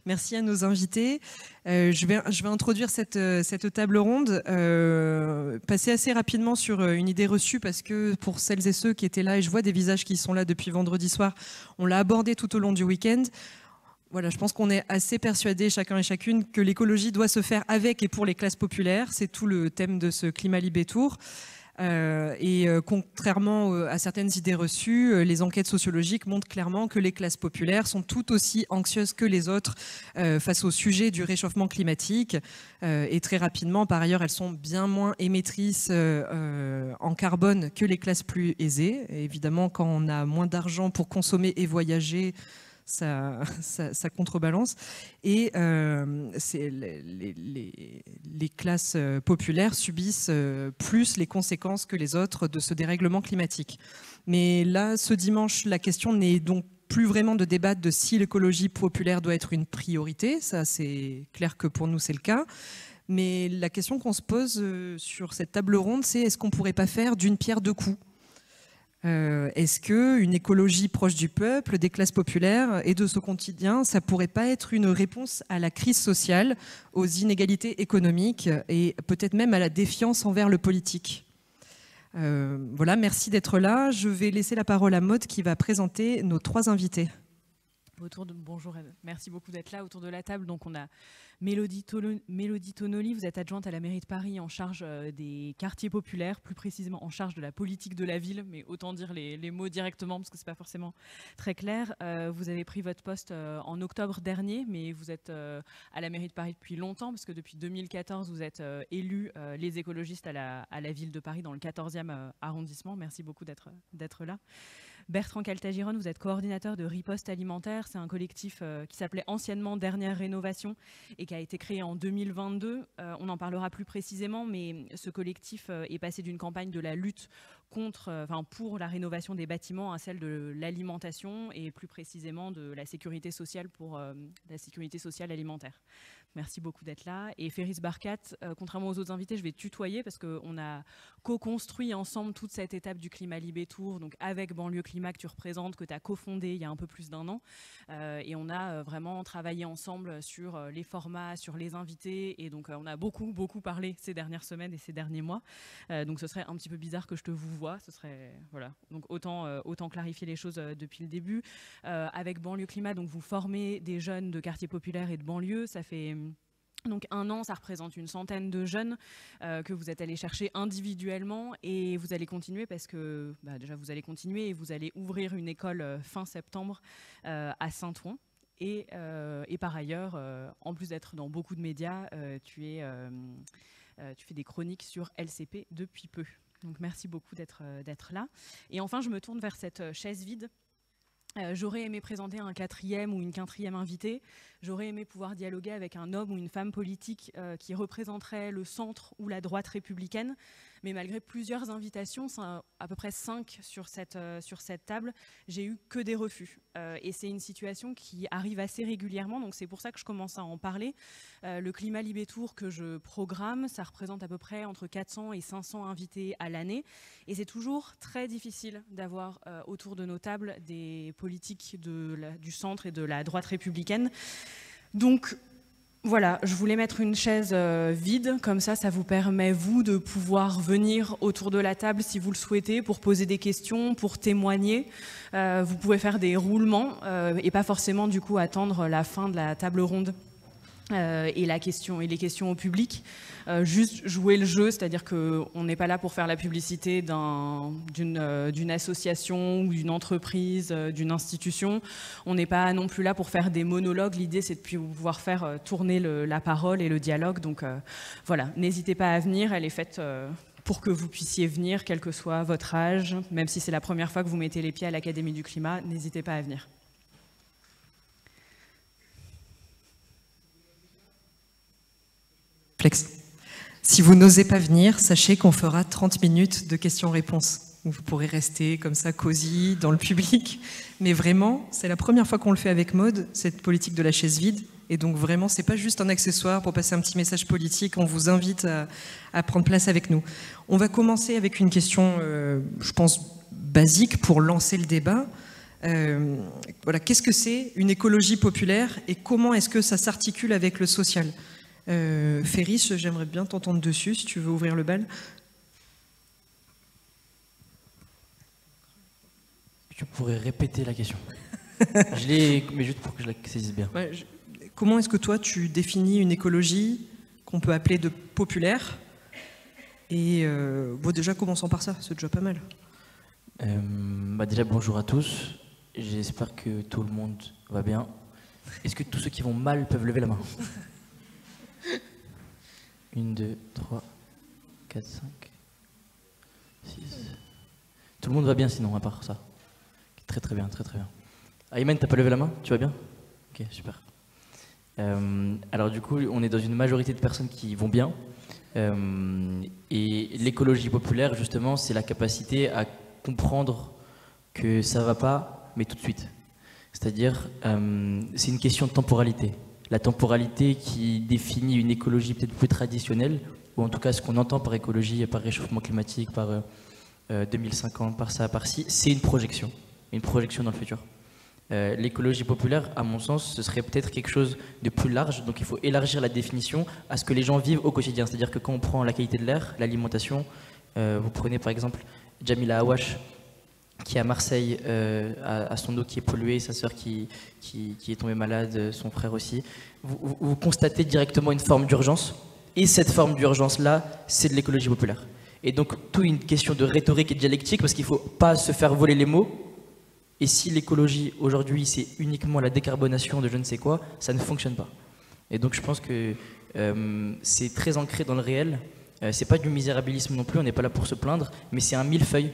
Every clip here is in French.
Merci à nos invités. Je vais introduire cette table ronde, passer assez rapidement sur une idée reçue parce que pour celles et ceux qui étaient là, et je vois des visages qui sont là depuis vendredi soir, on l'a abordé tout au long du week-end. Voilà, je pense qu'on est assez persuadés, chacun et chacune, que l'écologie doit se faire avec et pour les classes populaires. C'est tout le thème de ce Climat Libé Tour. Contrairement à certaines idées reçues, les enquêtes sociologiques montrent clairement que les classes populaires sont tout aussi anxieuses que les autres face au sujet du réchauffement climatique. Et très rapidement, par ailleurs, elles sont bien moins émettrices en carbone que les classes plus aisées. Et évidemment, quand on a moins d'argent pour consommer et voyager, ça contrebalance. Et les classes populaires subissent plus les conséquences que les autres de ce dérèglement climatique. Mais là, ce dimanche, la question n'est donc plus vraiment de débattre de si l'écologie populaire doit être une priorité. Ça, c'est clair que pour nous, c'est le cas. Mais la question qu'on se pose sur cette table ronde, c'est est-ce qu'on ne pourrait pas faire d'une pierre deux coups ? Est-ce qu'une écologie proche du peuple, des classes populaires et de ce quotidien, ça ne pourrait pas être une réponse à la crise sociale, aux inégalités économiques et peut-être même à la défiance envers le politique ? Voilà, merci d'être là. Je vais laisser la parole à Maud qui va présenter nos trois invités. Bonjour, merci beaucoup d'être là autour de la table. Donc on a Mélodie Tonoli, vous êtes adjointe à la mairie de Paris en charge des quartiers populaires, plus précisément en charge de la politique de la ville, mais autant dire les mots directement parce que c'est pas forcément très clair. Vous avez pris votre poste en octobre dernier, mais vous êtes à la mairie de Paris depuis longtemps parce que depuis 2014 vous êtes élu les écologistes à la ville de Paris dans le 14e arrondissement. Merci beaucoup d'être là. Bertrand Caltagirone, vous êtes coordinateur de Riposte Alimentaire. C'est un collectif qui s'appelait anciennement Dernière Rénovation et qui a été créé en 2022. On en parlera plus précisément, mais ce collectif est passé d'une campagne de la lutte pour la rénovation des bâtiments à celle de l'alimentation et plus précisément de la sécurité sociale pour la sécurité sociale alimentaire. Merci beaucoup d'être là. Et Féris Barkat, contrairement aux autres invités, je vais tutoyer parce qu'on a co-construit ensemble toute cette étape du Climat Libé Tour, donc avec Banlieue Climat que tu représentes, que tu as cofondé il y a un peu plus d'1 an. Et on a vraiment travaillé ensemble sur les formats, sur les invités. Et donc on a beaucoup parlé ces dernières semaines et ces derniers mois. Donc ce serait un petit peu bizarre que je te vous vois. Ce serait, voilà. Donc autant clarifier les choses depuis le début. Avec Banlieue Climat, donc vous formez des jeunes de quartiers populaires et de banlieue. Ça fait donc 1 an, ça représente une centaine de jeunes que vous êtes allés chercher individuellement et vous allez continuer parce que déjà vous allez continuer et vous allez ouvrir une école fin septembre à Saint-Ouen. Et par ailleurs, en plus d'être dans beaucoup de médias, tu fais des chroniques sur LCP depuis peu. Donc merci beaucoup d'être là. Et enfin, je me tourne vers cette chaise vide. J'aurais aimé présenter un 4e ou une 4e invité. J'aurais aimé pouvoir dialoguer avec un homme ou une femme politique qui représenterait le centre ou la droite républicaine. Mais malgré plusieurs invitations, à peu près 5 sur cette table, j'ai eu que des refus. Et c'est une situation qui arrive assez régulièrement, donc c'est pour ça que je commence à en parler. Le Climat Libé Tour que je programme, ça représente à peu près entre 400 et 500 invités à l'année. Et c'est toujours très difficile d'avoir autour de nos tables des politiques du centre et de la droite républicaine. Donc, voilà, je voulais mettre une chaise vide, comme ça vous permet, vous, de pouvoir venir autour de la table si vous le souhaitez, pour poser des questions, pour témoigner. Vous pouvez faire des roulements et pas forcément, du coup, attendre la fin de la table ronde et les questions au public. Juste jouer le jeu, c'est-à-dire qu'on n'est pas là pour faire la publicité d'une association ou d'une entreprise, d'une institution. On n'est pas non plus là pour faire des monologues. L'idée, c'est de pouvoir faire tourner la parole et le dialogue. Donc voilà, n'hésitez pas à venir. Elle est faite pour que vous puissiez venir, quel que soit votre âge. Même si c'est la première fois que vous mettez les pieds à l'Académie du Climat, n'hésitez pas à venir. Flex. Si vous n'osez pas venir, sachez qu'on fera 30 minutes de questions-réponses. Vous pourrez rester comme ça, cosy, dans le public. Mais vraiment, c'est la première fois qu'on le fait avec Maud, cette politique de la chaise vide. Et donc vraiment, c'est pas juste un accessoire pour passer un petit message politique. On vous invite à prendre place avec nous. On va commencer avec une question, je pense, basique pour lancer le débat. Voilà, qu'est-ce que c'est une écologie populaire et comment est-ce que ça s'articule avec le social? Ferris, j'aimerais bien t'entendre dessus, si tu veux ouvrir le bal. Tu pourrais répéter la question. Je l'ai, mais juste pour que je la saisisse bien. Ouais, comment est-ce que toi, tu définis une écologie qu'on peut appeler de populaire? Et bon, déjà, commençons par ça, c'est déjà pas mal. Déjà, bonjour à tous. J'espère que tout le monde va bien. Est-ce que tous ceux qui vont mal peuvent lever la main? 1, 2, 3, 4, 5, 6. Tout le monde va bien sinon, à part ça. Très très bien, très très bien. Ayman, t'as pas levé la main? Tu vas bien? Ok, super. Alors du coup, on est dans une majorité de personnes qui vont bien. Et l'écologie populaire, justement, c'est la capacité à comprendre que ça va pas, mais tout de suite. C'est-à-dire, c'est une question de temporalité. La temporalité qui définit une écologie peut-être plus traditionnelle, ou en tout cas ce qu'on entend par écologie, par réchauffement climatique, par 2050, par ça, par ci, c'est une projection dans le futur. L'écologie populaire, à mon sens, ce serait peut-être quelque chose de plus large, donc il faut élargir la définition à ce que les gens vivent au quotidien. C'est-à-dire que quand on prend la qualité de l'air, l'alimentation, vous prenez par exemple Jamila Awash, qui est à Marseille, à son eau qui est polluée, sa sœur qui est tombée malade, son frère aussi, vous constatez directement une forme d'urgence, et cette forme d'urgence-là, c'est de l'écologie populaire. Et donc, tout une question de rhétorique et de dialectique, parce qu'il ne faut pas se faire voler les mots. Et si l'écologie, aujourd'hui, c'est uniquement la décarbonation de je ne sais quoi, ça ne fonctionne pas. Et donc, je pense que c'est très ancré dans le réel. C'est pas du misérabilisme non plus, on n'est pas là pour se plaindre, mais c'est un millefeuille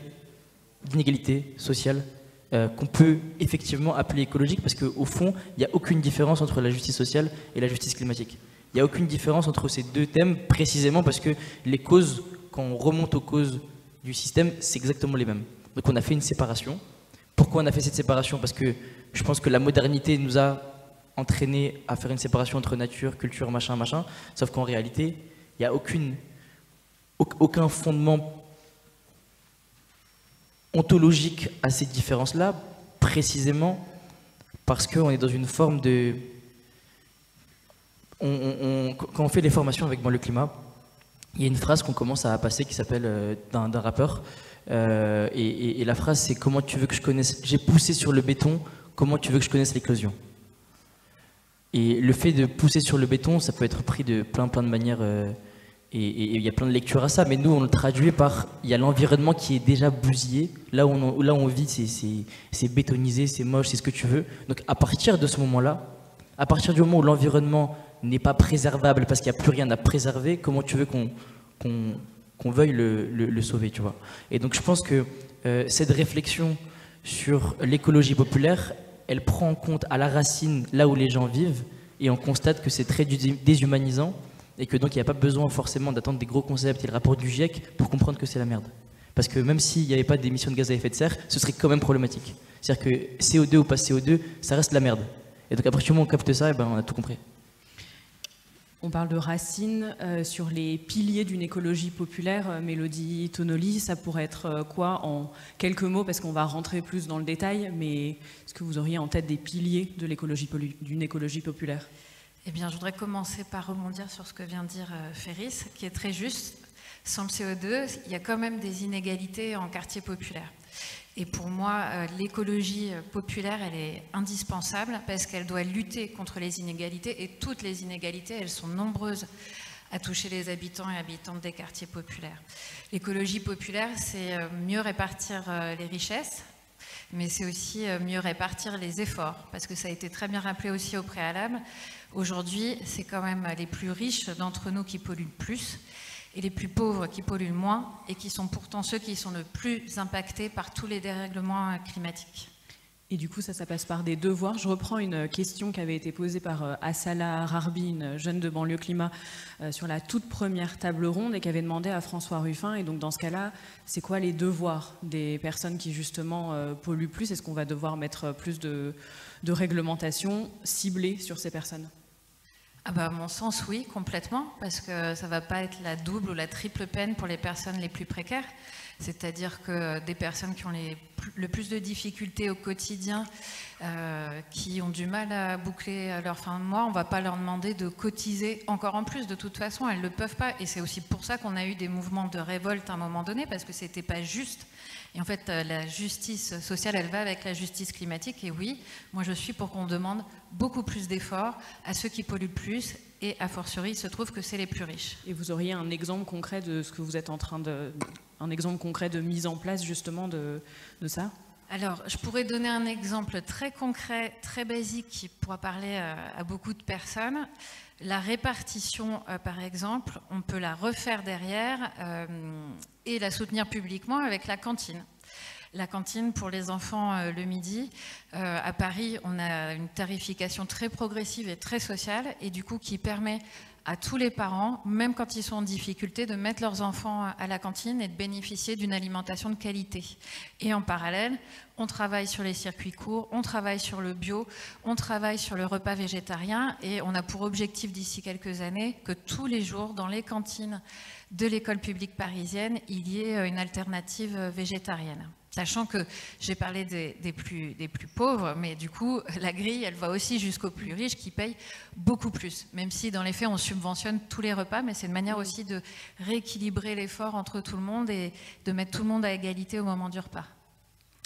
d'inégalité sociale qu'on peut effectivement appeler écologique, parce qu'au fond, il n'y a aucune différence entre la justice sociale et la justice climatique. Il n'y a aucune différence entre ces deux thèmes, précisément parce que les causes, quand on remonte aux causes du système, c'est exactement les mêmes. Donc on a fait une séparation. Pourquoi on a fait cette séparation? Parce que je pense que la modernité nous a entraîné à faire une séparation entre nature, culture, machin, machin, sauf qu'en réalité, il n'y a aucun fondement ontologique à ces différences-là, précisément parce qu'on est dans une forme de... Quand on fait les formations avec le climat, il y a une phrase qu'on commence à passer qui s'appelle d'un rappeur, et la phrase c'est: comment tu veux que je connaisse, j'ai poussé sur le béton, comment tu veux que je connaisse l'éclosion? Et le fait de pousser sur le béton, ça peut être pris de plein de manières, et il y a plein de lectures à ça, mais nous on le traduit par: il y a l'environnement qui est déjà bousillé, là où on vit c'est bétonisé, c'est moche, c'est ce que tu veux. Donc à partir de ce moment-là, à partir du moment où l'environnement n'est pas préservable parce qu'il n'y a plus rien à préserver, comment tu veux qu'on veuille le sauver, tu vois? Et donc je pense que cette réflexion sur l'écologie populaire, elle prend en compte à la racine là où les gens vivent, et on constate que c'est très déshumanisant, et que donc il n'y a pas besoin forcément d'attendre des gros concepts et le rapport du GIEC pour comprendre que c'est la merde. Parce que même s'il n'y avait pas d'émissions de gaz à effet de serre, ce serait quand même problématique. C'est-à-dire que CO2 ou pas CO2, ça reste la merde. Et donc à partir du moment où on capte ça, on a tout compris. On parle de racines sur les piliers d'une écologie populaire. Mélodie Tonoli, ça pourrait être quoi en quelques mots, parce qu'on va rentrer plus dans le détail, mais est-ce que vous auriez en tête des piliers de d'une écologie populaire? Eh bien, je voudrais commencer par rebondir sur ce que vient de dire Ferris, qui est très juste. Sans le CO2, il y a quand même des inégalités en quartier populaire. Et pour moi, l'écologie populaire, elle est indispensable parce qu'elle doit lutter contre les inégalités, et toutes les inégalités, elles sont nombreuses à toucher les habitants et habitantes des quartiers populaires. L'écologie populaire, c'est mieux répartir les richesses, mais c'est aussi mieux répartir les efforts, parce que ça a été très bien rappelé aussi au préalable. Aujourd'hui, c'est quand même les plus riches d'entre nous qui polluent le plus, et les plus pauvres qui polluent le moins, et qui sont pourtant ceux qui sont le plus impactés par tous les dérèglements climatiques. Et du coup, ça passe par des devoirs. Je reprends une question qui avait été posée par Assala Rarbi, une jeune de banlieue climat, sur la toute première table ronde, et qui avait demandé à François Ruffin. Et donc, dans ce cas-là, c'est quoi les devoirs des personnes qui, justement, polluent plus? Est-ce qu'on va devoir mettre plus de réglementation ciblée sur ces personnes? À mon sens, oui, complètement, parce que ça ne va pas être la double ou la triple peine pour les personnes les plus précaires. C'est-à-dire que des personnes qui ont le plus de difficultés au quotidien, qui ont du mal à boucler leur fin de mois, on ne va pas leur demander de cotiser encore en plus. De toute façon, elles ne le peuvent pas. Et c'est aussi pour ça qu'on a eu des mouvements de révolte à un moment donné, parce que ce n'était pas juste. Et en fait, la justice sociale, elle va avec la justice climatique. Et oui, moi je suis pour qu'on demande beaucoup plus d'efforts à ceux qui polluent le plus. Et a fortiori, il se trouve que c'est les plus riches. Et vous auriez un exemple concret de ce que vous êtes en train de... Un exemple concret de mise en place justement de ça? Alors, je pourrais donner un exemple très concret, très basique, qui pourra parler à beaucoup de personnes. La répartition, par exemple, on peut la refaire derrière et la soutenir publiquement avec la cantine. La cantine pour les enfants le midi. À Paris, on a une tarification très progressive et très sociale et du coup qui permet à tous les parents, même quand ils sont en difficulté, de mettre leurs enfants à la cantine et de bénéficier d'une alimentation de qualité. Et en parallèle, on travaille sur les circuits courts, on travaille sur le bio, on travaille sur le repas végétarien et on a pour objectif d'ici quelques années que tous les jours, dans les cantines de l'école publique parisienne, il y ait une alternative végétarienne. Sachant que j'ai parlé des plus pauvres, mais du coup, la grille, elle va aussi jusqu'aux plus riches qui payent beaucoup plus. Même si, dans les faits, on subventionne tous les repas, mais c'est une manière aussi de rééquilibrer l'effort entre tout le monde et de mettre tout le monde à égalité au moment du repas.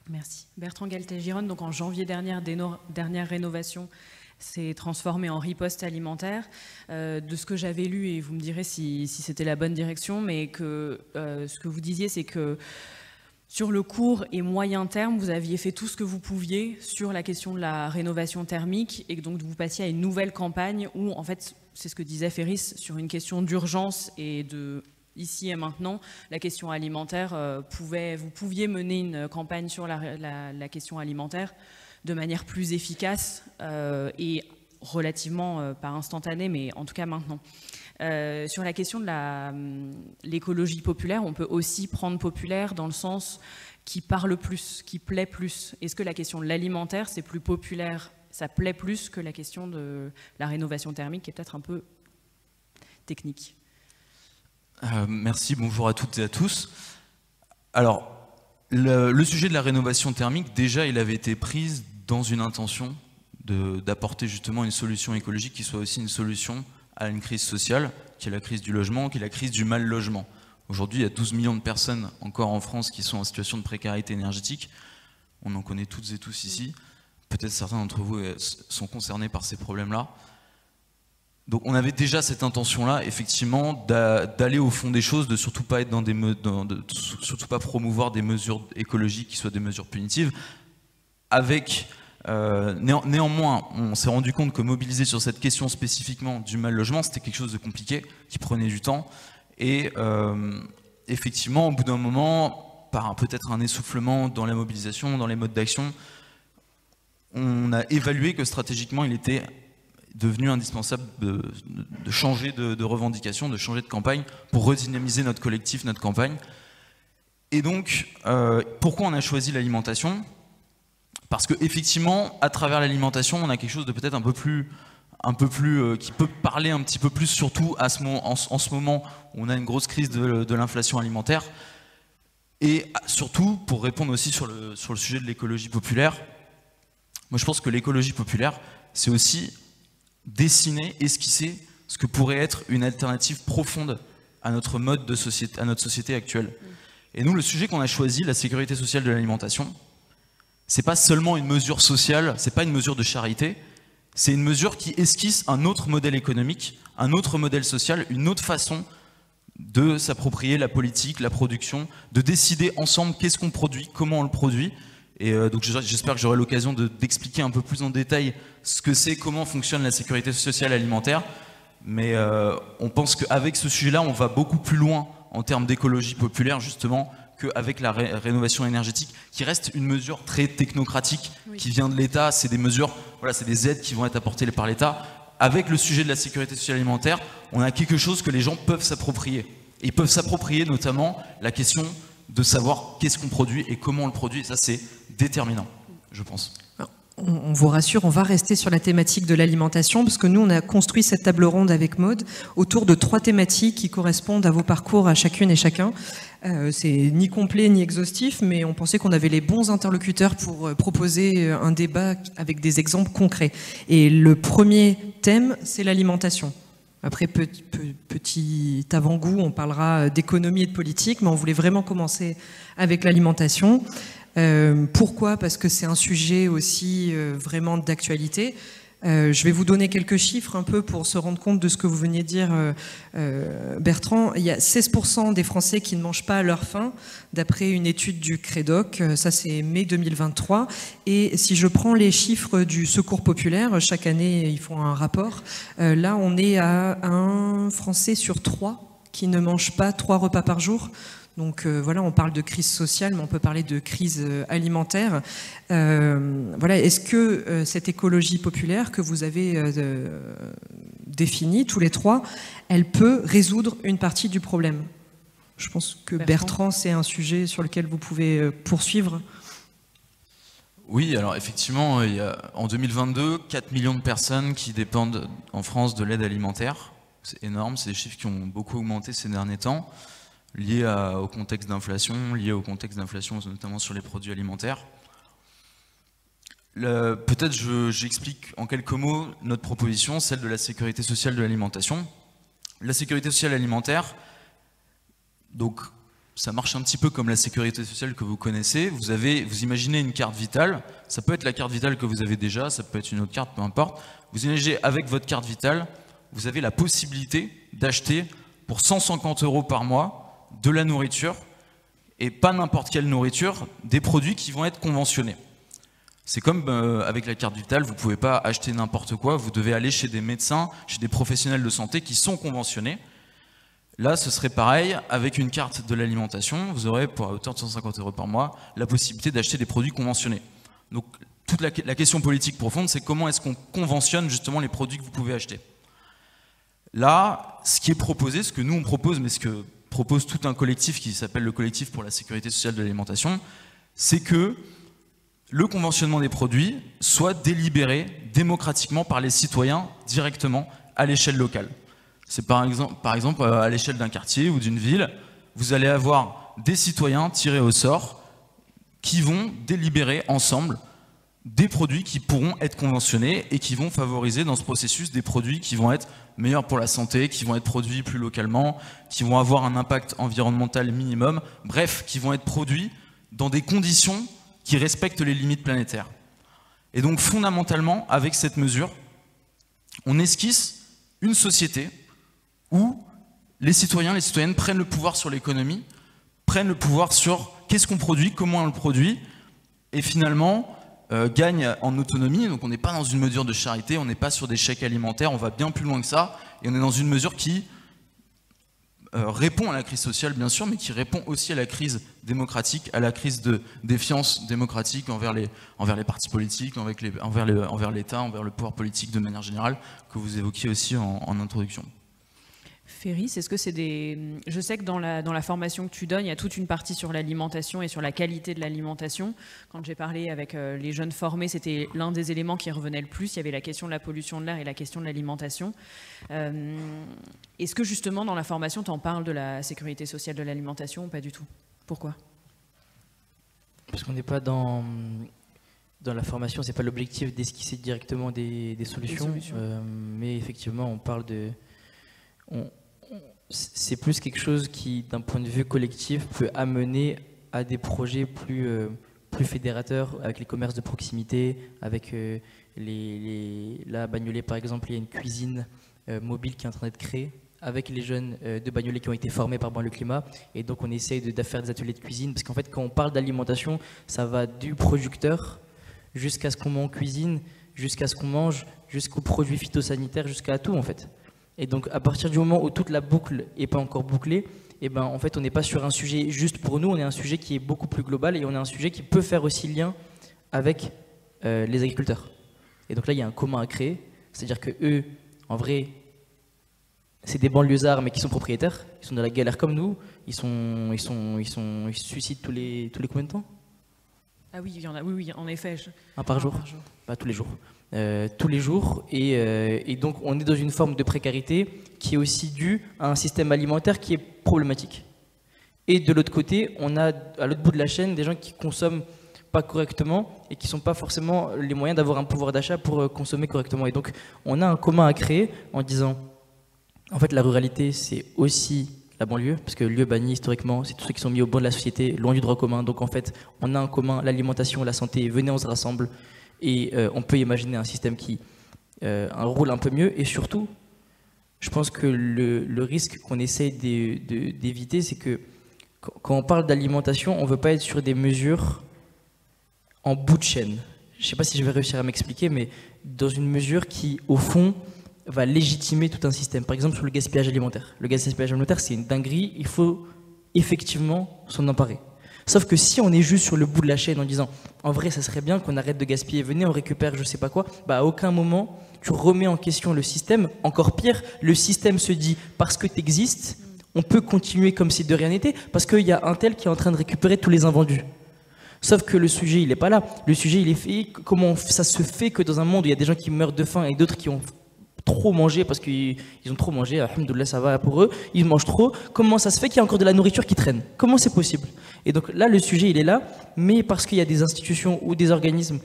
Merci. Bertrand Galtet-Gironne, donc en janvier dernière rénovation s'est transformée en riposte alimentaire. De ce que j'avais lu, et vous me direz si c'était la bonne direction, mais que ce que vous disiez, c'est que sur le court et moyen terme, vous aviez fait tout ce que vous pouviez sur la question de la rénovation thermique et que donc vous passiez à une nouvelle campagne où, en fait, c'est ce que disait Ferris, sur une question d'urgence et de ici et maintenant, la question alimentaire, vous pouviez mener une campagne sur la question alimentaire de manière plus efficace et relativement, pas instantanée, mais en tout cas maintenant. Sur la question de l'écologie populaire, on peut aussi prendre populaire dans le sens qui parle plus, qui plaît plus. Est-ce que la question de l'alimentaire, c'est plus populaire, ça plaît plus que la question de la rénovation thermique, qui est peut-être un peu technique? Merci, bonjour à toutes et à tous. Alors, le sujet de la rénovation thermique, déjà, il avait été pris dans une intention d'apporter justement une solution écologique qui soit aussi une solution à une crise sociale, qui est la crise du logement, qui est la crise du mal logement. Aujourd'hui, il y a 12 millions de personnes encore en France qui sont en situation de précarité énergétique. On en connaît toutes et tous ici. Peut-être certains d'entre vous sont concernés par ces problèmes-là. Donc on avait déjà cette intention-là, effectivement, d'aller au fond des choses, de surtout pas être surtout pas promouvoir des mesures écologiques qui soient des mesures punitives. Néanmoins, on s'est rendu compte que mobiliser sur cette question spécifiquement du mal logement, c'était quelque chose de compliqué, qui prenait du temps. Et effectivement, au bout d'un moment, par peut-être un essoufflement dans la mobilisation, dans les modes d'action, on a évalué que stratégiquement, il était devenu indispensable de changer de revendication, de changer de campagne pour redynamiser notre collectif, notre campagne. Et donc, pourquoi on a choisi l'alimentation ? Parce qu'effectivement, à travers l'alimentation, on a quelque chose de peut-être un peu plus qui peut parler un petit peu plus, surtout en ce moment où on a une grosse crise de l'inflation alimentaire. Et surtout, pour répondre aussi sur le sujet de l'écologie populaire, moi je pense que l'écologie populaire, c'est aussi dessiner, esquisser ce que pourrait être une alternative profonde à notre mode de société, à notre société actuelle. Et nous, le sujet qu'on a choisi, la sécurité sociale de l'alimentation, c'est pas seulement une mesure sociale, c'est pas une mesure de charité, c'est une mesure qui esquisse un autre modèle économique, un autre modèle social, une autre façon de s'approprier la politique, la production, de décider ensemble qu'est-ce qu'on produit, comment on le produit. Et donc j'espère que j'aurai l'occasion d'expliquer un peu plus en détail ce que c'est, comment fonctionne la sécurité sociale alimentaire. Mais on pense qu'avec ce sujet-là, on va beaucoup plus loin en termes d'écologie populaire, justement, qu'avec la rénovation énergétique, qui reste une mesure très technocratique, oui, qui vient de l'État. C'est des mesures, voilà, c'est des aides qui vont être apportées par l'État. Avec le sujet de la sécurité sociale alimentaire, on a quelque chose que les gens peuvent s'approprier. Et ils peuvent s'approprier notamment la question de savoir qu'est-ce qu'on produit et comment on le produit. Et ça, c'est déterminant, je pense. On vous rassure, on va rester sur la thématique de l'alimentation, parce que nous, on a construit cette table ronde avec Maud autour de 3 thématiques qui correspondent à vos parcours à chacune et chacun. C'est ni complet ni exhaustif, mais on pensait qu'on avait les bons interlocuteurs pour proposer un débat avec des exemples concrets. Et le premier thème, c'est l'alimentation. Après, petit avant-goût, on parlera d'économie et de politique, mais on voulait vraiment commencer avec l'alimentation. Pourquoi ? Parce que c'est un sujet aussi vraiment d'actualité. Je vais vous donner quelques chiffres un peu pour se rendre compte de ce que vous veniez de dire, Bertrand. Il y a 16% des Français qui ne mangent pas à leur faim, d'après une étude du Crédoc. Ça, c'est mai 2023. Et si je prends les chiffres du Secours populaire, chaque année, ils font un rapport. Là, on est à un Français sur 3 qui ne mange pas 3 repas par jour. Donc voilà, on parle de crise sociale, mais on peut parler de crise alimentaire. Voilà, est-ce que cette écologie populaire que vous avez définie, tous les 3, elle peut résoudre une partie du problème ? Je pense que Bertrand, c'est un sujet sur lequel vous pouvez poursuivre. Oui, alors effectivement, il y a, en 2022, 4 millions de personnes qui dépendent en France de l'aide alimentaire. C'est énorme, c'est des chiffres qui ont beaucoup augmenté ces derniers temps, liés au contexte d'inflation, notamment sur les produits alimentaires. Peut-être j'explique en quelques mots notre proposition, celle de la sécurité sociale de l'alimentation. La sécurité sociale alimentaire, donc ça marche un petit peu comme la sécurité sociale que vous connaissez. Vous imaginez une carte vitale, ça peut être la carte vitale que vous avez déjà, ça peut être une autre carte, peu importe. Vous imaginez avec votre carte vitale, vous avez la possibilité d'acheter pour 150 € par mois de la nourriture, et pas n'importe quelle nourriture, des produits qui vont être conventionnés. C'est comme avec la carte vitale, vous ne pouvez pas acheter n'importe quoi, vous devez aller chez des médecins, chez des professionnels de santé qui sont conventionnés. Là, ce serait pareil, avec une carte de l'alimentation, vous aurez, pour à hauteur de 150 € par mois, la possibilité d'acheter des produits conventionnés. Donc, toute la question politique profonde, c'est comment est-ce qu'on conventionne justement les produits que vous pouvez acheter. Là, ce qui est proposé, ce que nous on propose, mais ce que propose tout un collectif qui s'appelle le collectif pour la sécurité sociale de l'alimentation, c'est que le conventionnement des produits soit délibéré démocratiquement par les citoyens directement à l'échelle locale. C'est par exemple à l'échelle d'un quartier ou d'une ville, vous allez avoir des citoyens tirés au sort qui vont délibérer ensemble des produits qui pourront être conventionnés et qui vont favoriser dans ce processus des produits qui vont être meilleurs pour la santé, qui vont être produits plus localement, qui vont avoir un impact environnemental minimum, bref, qui vont être produits dans des conditions qui respectent les limites planétaires. Et donc fondamentalement, avec cette mesure, on esquisse une société où les citoyens, les citoyennes prennent le pouvoir sur l'économie, prennent le pouvoir sur qu'est-ce qu'on produit, comment on le produit, et finalement gagne en autonomie. Donc on n'est pas dans une mesure de charité, on n'est pas sur des chèques alimentaires, on va bien plus loin que ça, et on est dans une mesure qui répond à la crise sociale bien sûr, mais qui répond aussi à la crise démocratique, à la crise de défiance démocratique envers les partis politiques, envers l'État, envers le pouvoir politique de manière générale, que vous évoquiez aussi en introduction. Féris, est-ce que c'est des... Je sais que dans la formation que tu donnes, il y a toute une partie sur l'alimentation et sur la qualité de l'alimentation. Quand j'ai parlé avec les jeunes formés, c'était l'un des éléments qui revenait le plus. Il y avait la question de la pollution de l'air et la question de l'alimentation. Est-ce que justement dans la formation, tu en parles de la sécurité sociale de l'alimentation ou pas du tout? Pourquoi? Parce qu'on n'est pas dans la formation, c'est pas l'objectif d'esquisser directement des solutions. Mais effectivement, on parle de... C'est plus quelque chose qui, d'un point de vue collectif, peut amener à des projets plus fédérateurs avec les commerces de proximité, avec là, à Bagnolet par exemple, il y a une cuisine mobile qui est en train d'être créée avec les jeunes de Bagnolet qui ont été formés par Banlieue Climat, et donc on essaye de faire des ateliers de cuisine, parce qu'en fait quand on parle d'alimentation, ça va du producteur jusqu'à ce qu'on met en cuisine, jusqu'à ce qu'on mange, jusqu'aux produits phytosanitaires, jusqu'à tout en fait. Et donc à partir du moment où toute la boucle n'est pas encore bouclée, et ben, en fait on n'est pas sur un sujet juste pour nous, on est un sujet qui est beaucoup plus global, et on est un sujet qui peut faire aussi lien avec les agriculteurs. Et donc là il y a un commun à créer, c'est-à-dire que eux, en vrai, c'est des banlieusards mais qui sont propriétaires, ils sont dans la galère comme nous, ils se suicident tous les combien de temps? Ah oui, il y en a, oui, en effet. Un par jour. Pas tous les jours. Tous les jours, et donc on est dans une forme de précarité qui est aussi due à un système alimentaire qui est problématique. Et de l'autre côté, on a à l'autre bout de la chaîne des gens qui consomment pas correctement et qui n'ont pas forcément les moyens d'avoir un pouvoir d'achat pour consommer correctement. Et donc, on a un commun à créer en disant, en fait, la ruralité, c'est aussi la banlieue, parce que lieu banni historiquement, c'est tous ceux qui sont mis au banc de la société, loin du droit commun. Donc, en fait, on a un commun, l'alimentation, la santé. Venez, on se rassemble et on peut imaginer un système qui un rôle un peu mieux. Et surtout, je pense que le risque qu'on essaie d'éviter, c'est que quand on parle d'alimentation, on ne veut pas être sur des mesures en bout de chaîne. Je ne sais pas si je vais réussir à m'expliquer, mais dans une mesure qui, au fond, va légitimer tout un système. Par exemple, sur le gaspillage alimentaire. Le gaspillage alimentaire, c'est une dinguerie, il faut effectivement s'en emparer. Sauf que si on est juste sur le bout de la chaîne en disant « en vrai, ça serait bien qu'on arrête de gaspiller, venez, on récupère je sais pas quoi », à aucun moment, tu remets en question le système. Encore pire, le système se dit « parce que tu existes, on peut continuer comme si de rien n'était, parce qu'il y a un tel qui est en train de récupérer tous les invendus ». Sauf que le sujet, il n'est pas là. Le sujet, il est fait. Comment ça se fait que dans un monde où il y a des gens qui meurent de faim et d'autres qui ont trop mangé parce qu'ils ont trop mangé, alhamdoulilah, ça va pour eux, ils mangent trop, comment ça se fait qu'il y a encore de la nourriture qui traîne? Comment c'est possible? Et donc là, le sujet, il est là, mais parce qu'il y a des institutions ou des organismes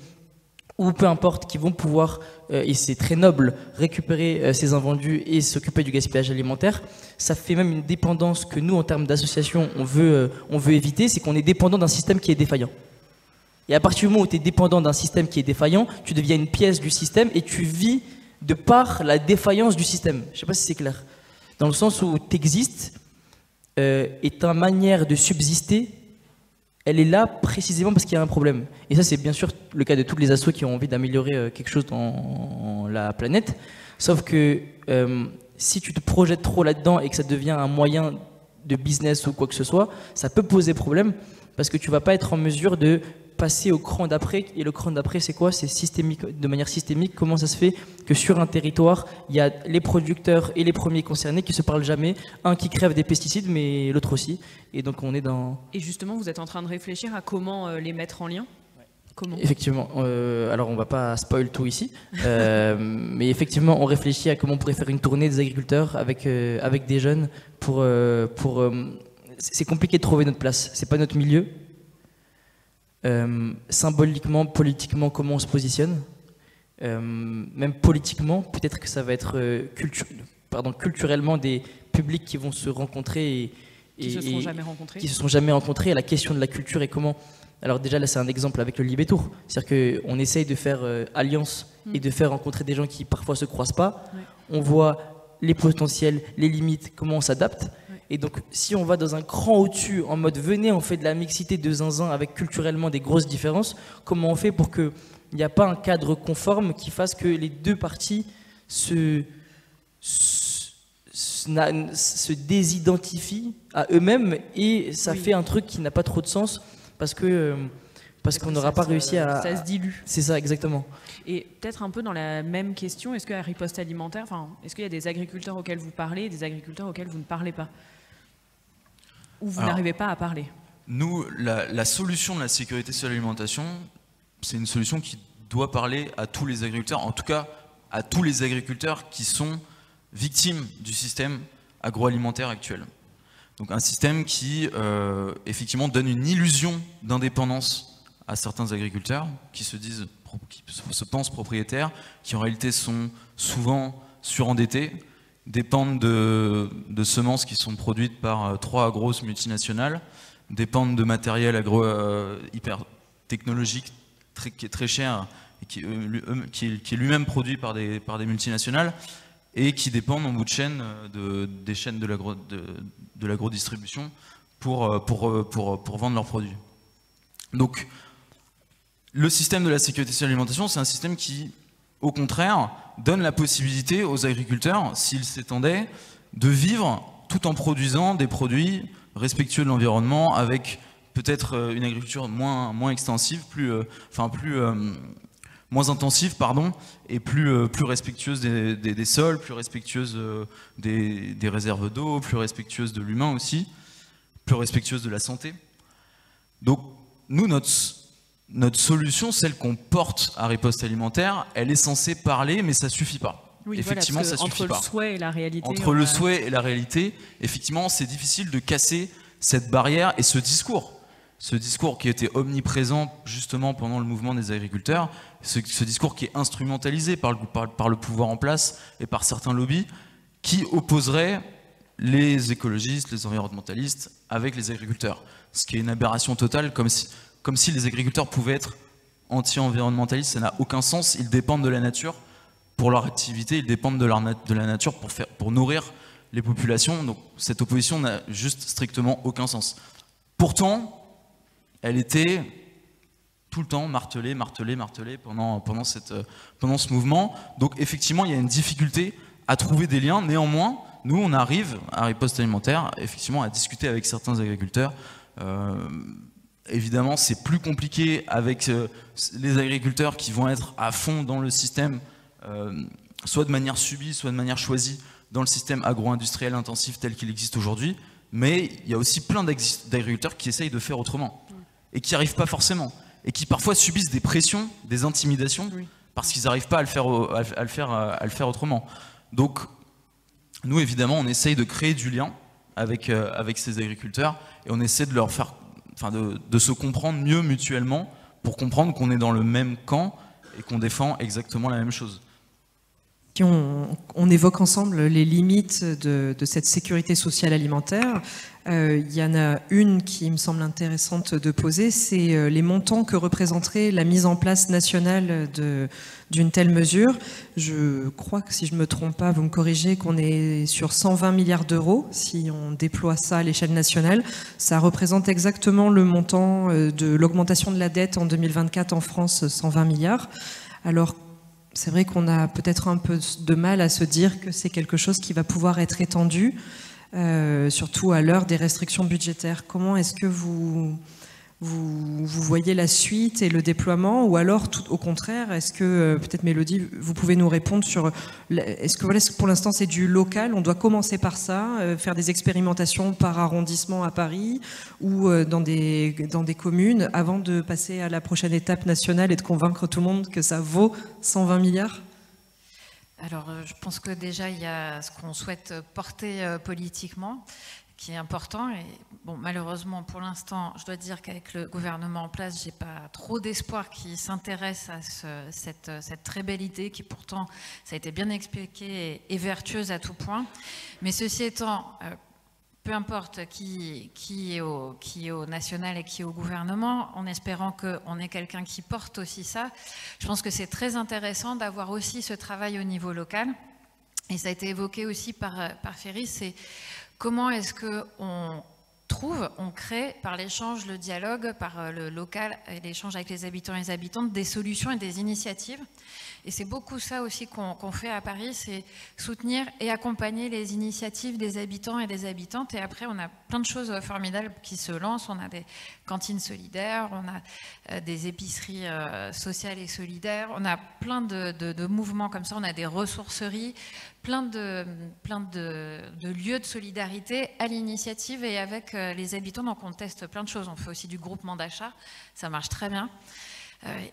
ou peu importe, qui vont pouvoir, et c'est très noble, récupérer ces invendus et s'occuper du gaspillage alimentaire, ça fait même une dépendance que nous, en termes d'association, on veut éviter, c'est qu'on est dépendant d'un système qui est défaillant. Et à partir du moment où tu es dépendant d'un système qui est défaillant, tu deviens une pièce du système et tu vis de par la défaillance du système. Je ne sais pas si c'est clair. Dans le sens où tu existes et ta manière de subsister, elle est là précisément parce qu'il y a un problème. Et ça, c'est bien sûr le cas de toutes les assos qui ont envie d'améliorer quelque chose dans la planète. Sauf que si tu te projettes trop là-dedans et que ça devient un moyen de business ou quoi que ce soit, ça peut poser problème parce que tu ne vas pas être en mesure de passer au cran d'après. Et le cran d'après, c'est quoi? C'est systémique, de manière systémique. Comment ça se fait que sur un territoire, il y a les producteurs et les premiers concernés qui ne se parlent jamais, un qui crève des pesticides, mais l'autre aussi. Et donc on est dans... Et justement, vous êtes en train de réfléchir à comment les mettre en lien? Comment? Effectivement. Alors on ne va pas spoil tout ici, mais effectivement, on réfléchit à comment on pourrait faire une tournée des agriculteurs avec des jeunes pour c'est compliqué de trouver notre place. C'est pas notre milieu. Symboliquement, politiquement, comment on se positionne, même politiquement, peut-être que ça va être culturellement des publics qui vont se rencontrer qui se sont jamais rencontrés. Et la question de la culture et comment. Alors déjà là c'est un exemple avec le Libétour, c'est-à-dire qu'on essaye de faire alliance et de faire rencontrer des gens qui parfois se croisent pas. Ouais. On voit les potentiels, les limites, comment on s'adapte. Et donc, si on va dans un cran au-dessus, en mode venez, on fait de la mixité de zinzin avec culturellement des grosses différences, comment on fait pour qu'il n'y a pas un cadre conforme qui fasse que les deux parties se désidentifient à eux-mêmes et ça fait un truc qui n'a pas trop de sens parce qu'on n'aura pas réussi à... Ça se dilue. C'est ça, exactement. Et peut-être un peu dans la même question, est-ce qu'à Riposte Alimentaire, est-ce qu'il y a des agriculteurs auxquels vous parlez et des agriculteurs auxquels vous ne parlez pas? Ou vous n'arrivez pas à parler? Nous, la solution de la sécurité sur l'alimentation, c'est une solution qui doit parler à tous les agriculteurs, en tout cas à tous les agriculteurs qui sont victimes du système agroalimentaire actuel. Donc un système qui, effectivement, donne une illusion d'indépendance à certains agriculteurs qui se pensent propriétaires, qui en réalité sont souvent surendettés, dépendent de semences qui sont produites par 3 grosses multinationales, dépendent de matériel hyper technologique qui est très cher et qui est lui-même produit par des multinationales et qui dépendent en bout de chaîne des chaînes de l'agro-distribution pour vendre leurs produits. Donc le système de la sécurité sur l'alimentation, c'est un système qui, au contraire, donne la possibilité aux agriculteurs, s'ils s'étendaient, de vivre tout en produisant des produits respectueux de l'environnement, avec peut-être une agriculture moins extensive, moins intensive, et plus respectueuse des sols, plus respectueuse des réserves d'eau, plus respectueuse de l'humain aussi, plus respectueuse de la santé. Donc, nous, notre solution, celle qu'on porte à Riposte Alimentaire, elle est censée parler, mais ça suffit pas. Oui, effectivement, voilà, ça suffit pas. Entre le souhait et la réalité. Entre le souhait et la réalité, effectivement, c'est difficile de casser cette barrière et ce discours qui était omniprésent justement pendant le mouvement des agriculteurs, ce discours qui est instrumentalisé par le pouvoir en place et par certains lobbies, qui opposerait les écologistes, les environnementalistes avec les agriculteurs. Ce qui est une aberration totale, comme si les agriculteurs pouvaient être anti-environnementalistes. Ça n'a aucun sens, ils dépendent de la nature pour leur activité, ils dépendent de la nature pour nourrir les populations. Donc cette opposition n'a juste strictement aucun sens. Pourtant, elle était tout le temps martelée pendant ce mouvement. Donc effectivement, il y a une difficulté à trouver des liens. Néanmoins, nous, on arrive, à Riposte Alimentaire, effectivement, à discuter avec certains agriculteurs. Évidemment, c'est plus compliqué avec les agriculteurs qui vont être à fond dans le système, soit de manière subie, soit de manière choisie, dans le système agro-industriel intensif tel qu'il existe aujourd'hui. Mais il y a aussi plein d'agriculteurs qui essayent de faire autrement et qui n'y arrivent pas forcément. Et qui parfois subissent des pressions, des intimidations, parce qu'ils n'arrivent pas à le faire autrement. Donc, nous, évidemment, on essaye de créer du lien avec ces agriculteurs et on essaie de leur faire, de se comprendre mieux mutuellement pour comprendre qu'on est dans le même camp et qu'on défend exactement la même chose. On évoque ensemble les limites de cette sécurité sociale alimentaire. Il y en a une qui me semble intéressante de poser, c'est les montants que représenterait la mise en place nationale d'une telle mesure. Je crois que si je ne me trompe pas, vous me corrigez, qu'on est sur 120 milliards d'euros. Si on déploie ça à l'échelle nationale, ça représente exactement le montant de l'augmentation de la dette en 2024 en France, 120 milliards. Alors, c'est vrai qu'on a peut-être un peu de mal à se dire que c'est quelque chose qui va pouvoir être étendu, surtout à l'heure des restrictions budgétaires. Comment est-ce que vous voyez la suite et le déploiement, ou alors tout au contraire, est-ce que peut-être Mélodie, vous pouvez nous répondre sur est-ce que pour l'instant c'est du local, on doit commencer par ça, faire des expérimentations par arrondissement à Paris ou dans des communes avant de passer à la prochaine étape nationale et de convaincre tout le monde que ça vaut 120 milliards? Alors, je pense que déjà, il y a ce qu'on souhaite porter politiquement, qui est important. Et bon, malheureusement, pour l'instant, je dois dire qu'avec le gouvernement en place, j'ai pas trop d'espoir qu'il s'intéresse à cette très belle idée qui pourtant, ça a été bien expliqué, est vertueuse à tout point. Mais ceci étant, peu importe qui est au national et qui est au gouvernement, en espérant qu'on ait quelqu'un qui porte aussi ça, je pense que c'est très intéressant d'avoir aussi ce travail au niveau local. Et ça a été évoqué aussi par Ferry, c'est comment est-ce qu'on on crée par l'échange, le dialogue, par le local et l'échange avec les habitants et les habitantes, des solutions et des initiatives. Et c'est beaucoup ça aussi qu'on fait à Paris, c'est soutenir et accompagner les initiatives des habitants et des habitantes. Et après, on a plein de choses formidables qui se lancent. On a des cantines solidaires, on a des épiceries sociales et solidaires, on a plein de mouvements comme ça, on a des ressourceries, plein de lieux de solidarité à l'initiative et avec les habitants. Donc on teste plein de choses. On fait aussi du groupement d'achat, ça marche très bien.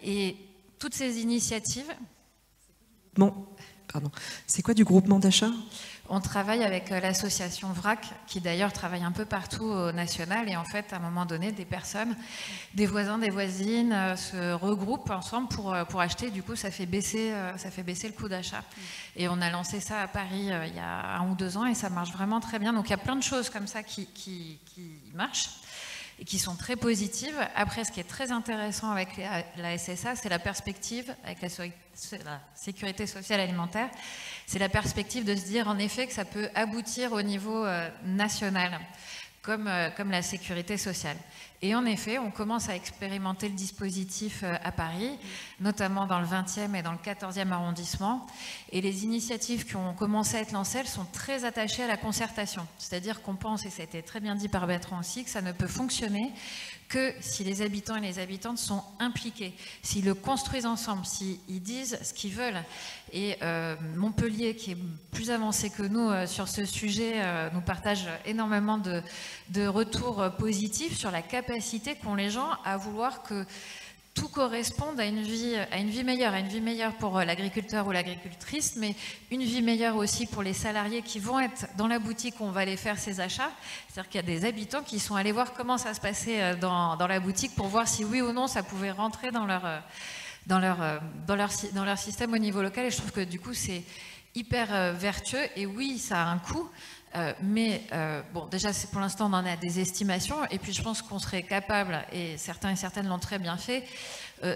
Et toutes ces initiatives... Bon, pardon. C'est quoi du groupement d'achat ? On travaille avec l'association VRAC, qui d'ailleurs travaille un peu partout au national. Et en fait, à un moment donné, des personnes, des voisins, des voisines se regroupent ensemble pour acheter. Du coup, ça fait baisser le coût d'achat. Et on a lancé ça à Paris il y a 1 ou 2 ans et ça marche vraiment très bien. Donc il y a plein de choses comme ça qui marchent et qui sont très positives. Après, ce qui est très intéressant avec la SSA, c'est la perspective, avec la sécurité sociale alimentaire, c'est la perspective de se dire en effet que ça peut aboutir au niveau national, comme la sécurité sociale. Et en effet, on commence à expérimenter le dispositif à Paris, notamment dans le 20e et dans le 14e arrondissement. Et les initiatives qui ont commencé à être lancées, elles sont très attachées à la concertation. C'est-à-dire qu'on pense, et ça a été très bien dit par Bertrand aussi, que ça ne peut fonctionner que si les habitants et les habitantes sont impliqués, s'ils le construisent ensemble, s'ils disent ce qu'ils veulent. Et Montpellier, qui est plus avancé que nous sur ce sujet, nous partage énormément de retours positifs sur la capacité qu'ont les gens à vouloir que tout corresponde à une vie meilleure pour l'agriculteur ou l'agricultrice, mais une vie meilleure aussi pour les salariés qui vont être dans la boutique où on va aller faire ces achats. C'est-à-dire qu'il y a des habitants qui sont allés voir comment ça se passait dans la boutique pour voir si oui ou non ça pouvait rentrer dans leur système au niveau local. Et je trouve que du coup c'est hyper vertueux. Et oui, ça a un coût. Mais bon, déjà, pour l'instant, on en a des estimations. Et puis, je pense qu'on serait capable, et certains et certaines l'ont très bien fait,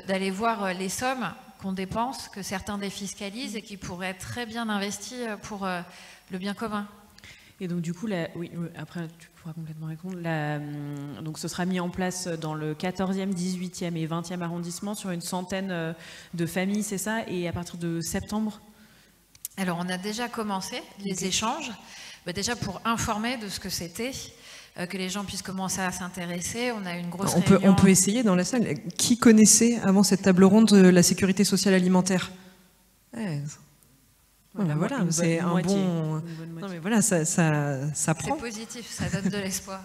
d'aller voir les sommes qu'on dépense, que certains défiscalisent et qui pourraient être très bien investies pour le bien commun. Et donc, du coup, oui, après, tu pourras complètement répondre. Donc, ce sera mis en place dans le 14e, 18e et 20e arrondissement sur une centaine de familles, c'est ça? Et à partir de septembre? Alors, on a déjà commencé les échanges. Déjà pour informer de ce que c'était, que les gens puissent commencer à s'intéresser. On a une grosse réunion. On peut essayer dans la salle. Qui connaissait avant cette table ronde la sécurité sociale alimentaire? Voilà, c'est un bon. Non mais voilà, ça prend. C'est positif, ça donne de l'espoir.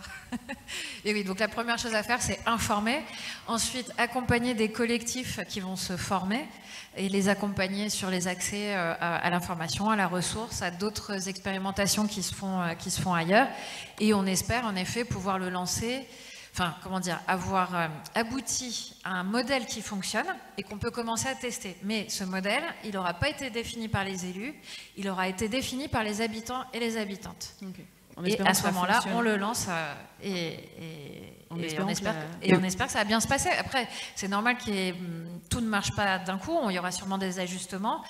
Et oui, donc la première chose à faire, c'est informer. Ensuite, accompagner des collectifs qui vont se former et les accompagner sur les accès à l'information, à la ressource, à d'autres expérimentations qui se font ailleurs. Et on espère en effet pouvoir le lancer. Enfin, comment dire, avoir abouti à un modèle qui fonctionne et qu'on peut commencer à tester. Mais ce modèle, il n'aura pas été défini par les élus, il aura été défini par les habitants et les habitantes. Okay. Et à ce moment-là, on le lance et on espère que ça va bien se passer. Après, c'est normal que tout ne marche pas d'un coup, il y aura sûrement des ajustements.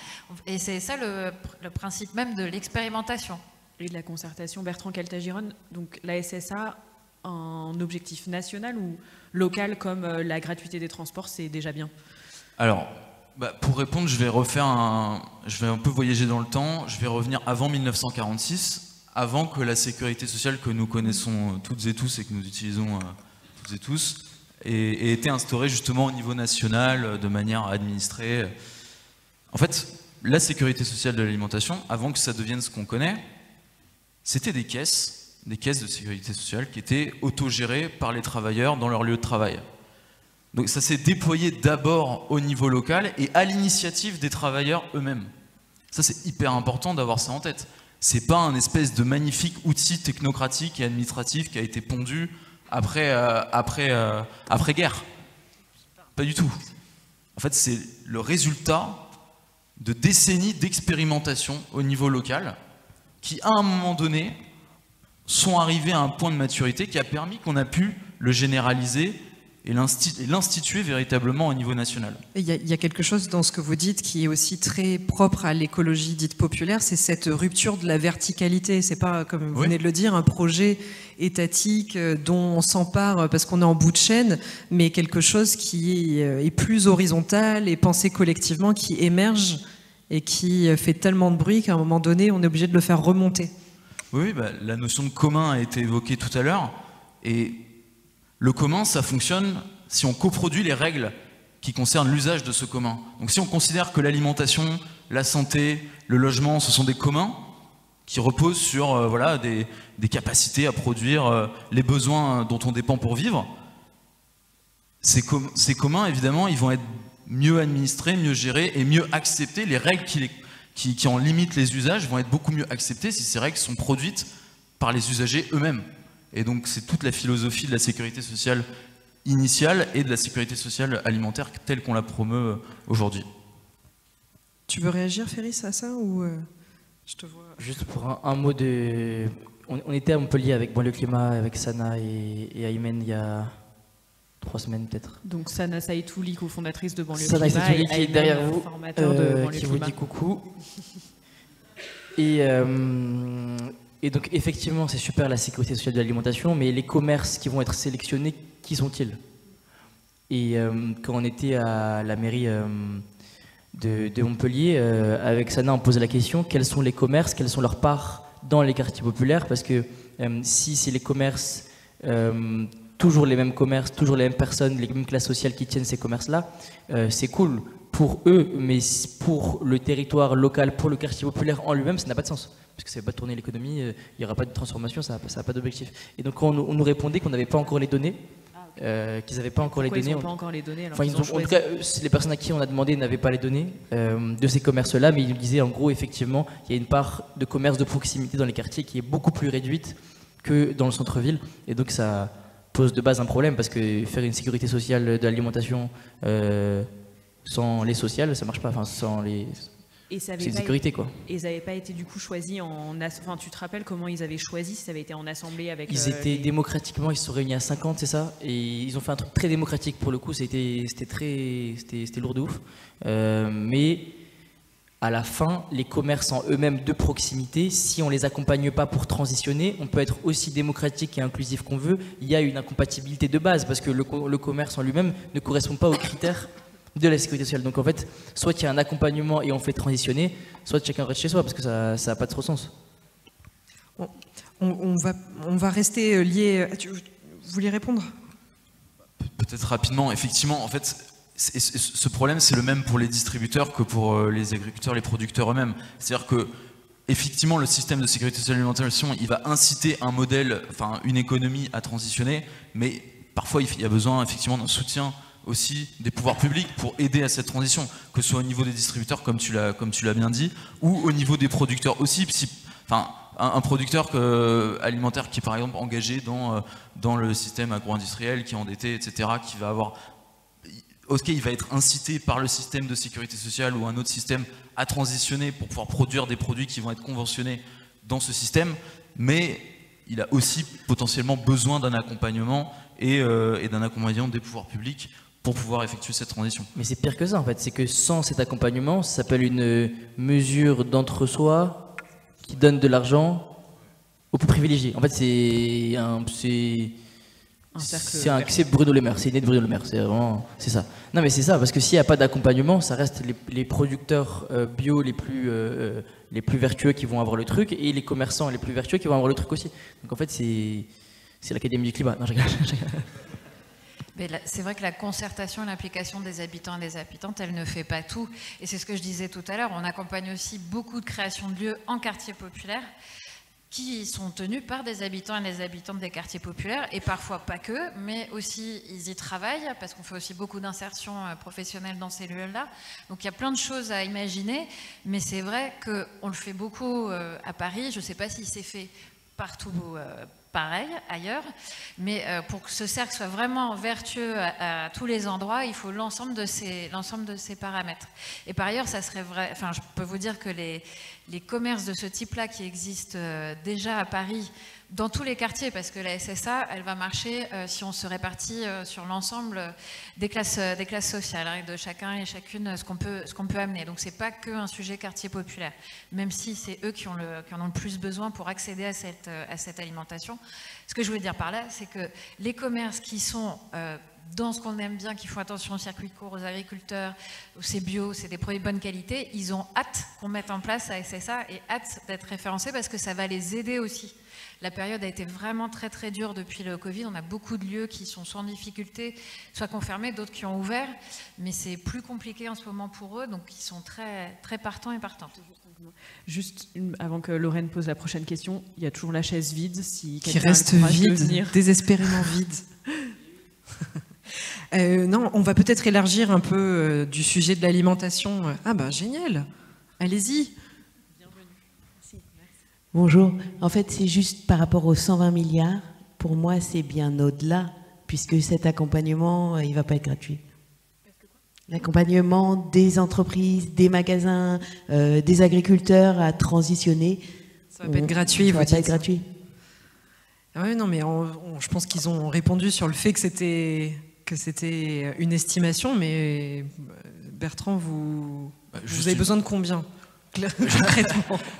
Et c'est ça le principe même de l'expérimentation. Et de la concertation. Bertrand Caltagirone, donc la SSA, un objectif national ou local comme la gratuité des transports, c'est déjà bien? Alors, pour répondre, je vais un peu voyager dans le temps. Je vais revenir avant 1946, avant que la sécurité sociale que nous connaissons toutes et tous et que nous utilisons toutes et tous ait été instaurée justement au niveau national de manière administrée. En fait, la sécurité sociale de l'alimentation, avant que ça devienne ce qu'on connaît, c'était des caisses de sécurité sociale qui étaient autogérées par les travailleurs dans leur lieu de travail. Donc ça s'est déployé d'abord au niveau local et à l'initiative des travailleurs eux-mêmes. Ça, c'est hyper important d'avoir ça en tête. C'est pas un espèce de magnifique outil technocratique et administratif qui a été pondu après-guerre. Pas du tout. En fait, c'est le résultat de décennies d'expérimentation au niveau local qui, à un moment donné, sont arrivés à un point de maturité qui a permis qu'on a pu le généraliser et l'instituer véritablement au niveau national. Il y a quelque chose dans ce que vous dites qui est aussi très propre à l'écologie dite populaire, c'est cette rupture de la verticalité. C'est pas, comme vous venez de le dire, un projet étatique dont on s'empare parce qu'on est en bout de chaîne, mais quelque chose qui est plus horizontal et pensé collectivement, qui émerge et qui fait tellement de bruit qu'à un moment donné, on est obligé de le faire remonter. Oui, la notion de commun a été évoquée tout à l'heure. Et le commun, ça fonctionne si on coproduit les règles qui concernent l'usage de ce commun. Donc si on considère que l'alimentation, la santé, le logement, ce sont des communs qui reposent sur des capacités à produire les besoins dont on dépend pour vivre, ces communs, évidemment, ils vont être mieux administrés, mieux gérés et mieux acceptés. Les règles qui en limitent les usages vont être beaucoup mieux acceptées si ces règles sont produites par les usagers eux-mêmes. Et donc c'est toute la philosophie de la sécurité sociale initiale et de la sécurité sociale alimentaire telle qu'on la promeut aujourd'hui. Tu veux réagir, Féris, à ça ou je te vois... Juste pour un mot de... On était à Montpellier avec Banlieue Climat, avec Sana et Aymen il y a 3 semaines peut-être. Donc Sana Saïtouli, cofondatrice de Banlieue Sana Climat, Saïtouli qui est derrière vous, formateur de Banlieue qui Climat. vous dit coucou. Et donc effectivement c'est super la sécurité sociale de l'alimentation, mais les commerces qui vont être sélectionnés, qui sont-ils? Et quand on était à la mairie de Montpellier, avec Sana on posait la question, quels sont les commerces, quelles sont leurs parts dans les quartiers populaires? Parce que si c'est les commerces, toujours les mêmes commerces, toujours les mêmes personnes, les mêmes classes sociales qui tiennent ces commerces-là, c'est cool pour eux, mais pour le territoire local, pour le quartier populaire en lui-même, ça n'a pas de sens. Parce que ça ne va pas tourner l'économie, il n'y aura pas de transformation, ça n'a pas d'objectif. Et donc on nous répondait qu'on n'avait pas encore les données, qu'ils n'avaient pas encore les données. Ils n'ont pas encore les données. Enfin, en tout cas, les personnes à qui on a demandé n'avaient pas les données de ces commerces-là, mais ils nous disaient en gros, effectivement, il y a une part de commerce de proximité dans les quartiers qui est beaucoup plus réduite que dans le centre-ville, et donc ça pose de base un problème, parce que faire une sécurité sociale de l'alimentation sans les sociales, ça marche pas, enfin sans les... C'est une sécurité, quoi. Et ils n'avaient pas été du coup choisis en... Enfin, tu te rappelles comment ils avaient choisi, si ça avait été en assemblée avec... Ils étaient démocratiquement, ils se sont réunis à 50, c'est ça. Et ils ont fait un truc très démocratique pour le coup, c'était lourd de ouf. Mais à la fin, les commerçants eux-mêmes de proximité, si on les accompagne pas pour transitionner, on peut être aussi démocratique et inclusif qu'on veut. Il y a une incompatibilité de base, parce que le commerce en lui-même ne correspond pas aux critères de la sécurité sociale. Donc en fait, soit il y a un accompagnement et on fait transitionner, soit chacun reste chez soi, parce que ça n'a pas trop sens. On va rester lié... Vous voulez répondre? Peut-être rapidement. Effectivement, en fait, ce problème, c'est le même pour les distributeurs que pour les agriculteurs, les producteurs eux-mêmes. C'est-à-dire que, effectivement, le système de sécurité sociale et d'alimentation, il va inciter un modèle, enfin une économie à transitionner, mais parfois il y a besoin effectivement d'un soutien aussi des pouvoirs publics pour aider à cette transition, que ce soit au niveau des distributeurs comme tu l'as bien dit, ou au niveau des producteurs aussi. Enfin, un producteur alimentaire qui est par exemple engagé dans le système agro-industriel, qui est endetté, etc., qui va avoir... Ok, il va être incité par le système de sécurité sociale ou un autre système à transitionner pour pouvoir produire des produits qui vont être conventionnés dans ce système, mais il a aussi potentiellement besoin d'un accompagnement et d'un accompagnement des pouvoirs publics pour pouvoir effectuer cette transition. Mais c'est pire que ça en fait, c'est que sans cet accompagnement, ça s'appelle une mesure d'entre-soi qui donne de l'argent aux plus privilégiés. En fait, c'est Bruno Le Maire, c'est né de Bruno Le Maire, c'est ça. Non mais c'est ça, parce que s'il n'y a pas d'accompagnement, ça reste les producteurs bio les plus vertueux qui vont avoir le truc, et les commerçants les plus vertueux qui vont avoir le truc aussi. Donc en fait, c'est l'Académie du climat. Non, je rigole. C'est vrai que la concertation et l'implication des habitants et des habitantes, elle ne fait pas tout. Et c'est ce que je disais tout à l'heure, on accompagne aussi beaucoup de créations de lieux en quartier populaire qui sont tenus par des habitants et des habitantes des quartiers populaires, et parfois pas que, mais aussi ils y travaillent, parce qu'on fait aussi beaucoup d'insertion professionnelle dans ces lieux-là. Donc il y a plein de choses à imaginer, mais c'est vrai qu'on le fait beaucoup à Paris. Je ne sais pas si c'est fait partout pareil ailleurs, mais pour que ce cercle soit vraiment vertueux à tous les endroits, il faut l'ensemble de ces paramètres. Et par ailleurs, ça serait vrai, enfin, je peux vous dire que les commerces de ce type-là qui existent déjà à Paris, dans tous les quartiers, parce que la SSA, elle va marcher si on se répartit sur l'ensemble des classes sociales, hein, et de chacun et chacune ce qu'on peut amener. Donc c'est pas qu'un sujet quartier populaire, même si c'est eux qui en ont le plus besoin pour accéder à cette alimentation. Ce que je veux dire par là, c'est que les commerces qui sont dans ce qu'on aime bien, qui font attention aux circuits courts, aux agriculteurs, où c'est bio, c'est des produits de bonne qualité, ils ont hâte qu'on mette en place la SSA et hâte d'être référencés, parce que ça va les aider aussi. La période a été vraiment très très dure depuis le Covid. On a beaucoup de lieux qui sont soit en difficulté, soit confirmés, d'autres qui ont ouvert, mais c'est plus compliqué en ce moment pour eux, donc ils sont très, très partants et partantes. Juste avant que Lorraine pose la prochaine question, il y a toujours la chaise vide. Qui reste vide, désespérément vide. Non, on va peut-être élargir un peu du sujet de l'alimentation. Ah bah génial, allez-y. Bonjour. En fait, c'est juste par rapport aux 120 milliards. Pour moi, c'est bien au-delà, puisque cet accompagnement, il ne va pas être gratuit. L'accompagnement des entreprises, des magasins, des agriculteurs à transitionner. Ça va pas être gratuit, ça va pas être gratuit. Ah oui, non, mais je pense qu'ils ont répondu sur le fait que c'était une estimation, mais Bertrand, vous avez besoin de combien ?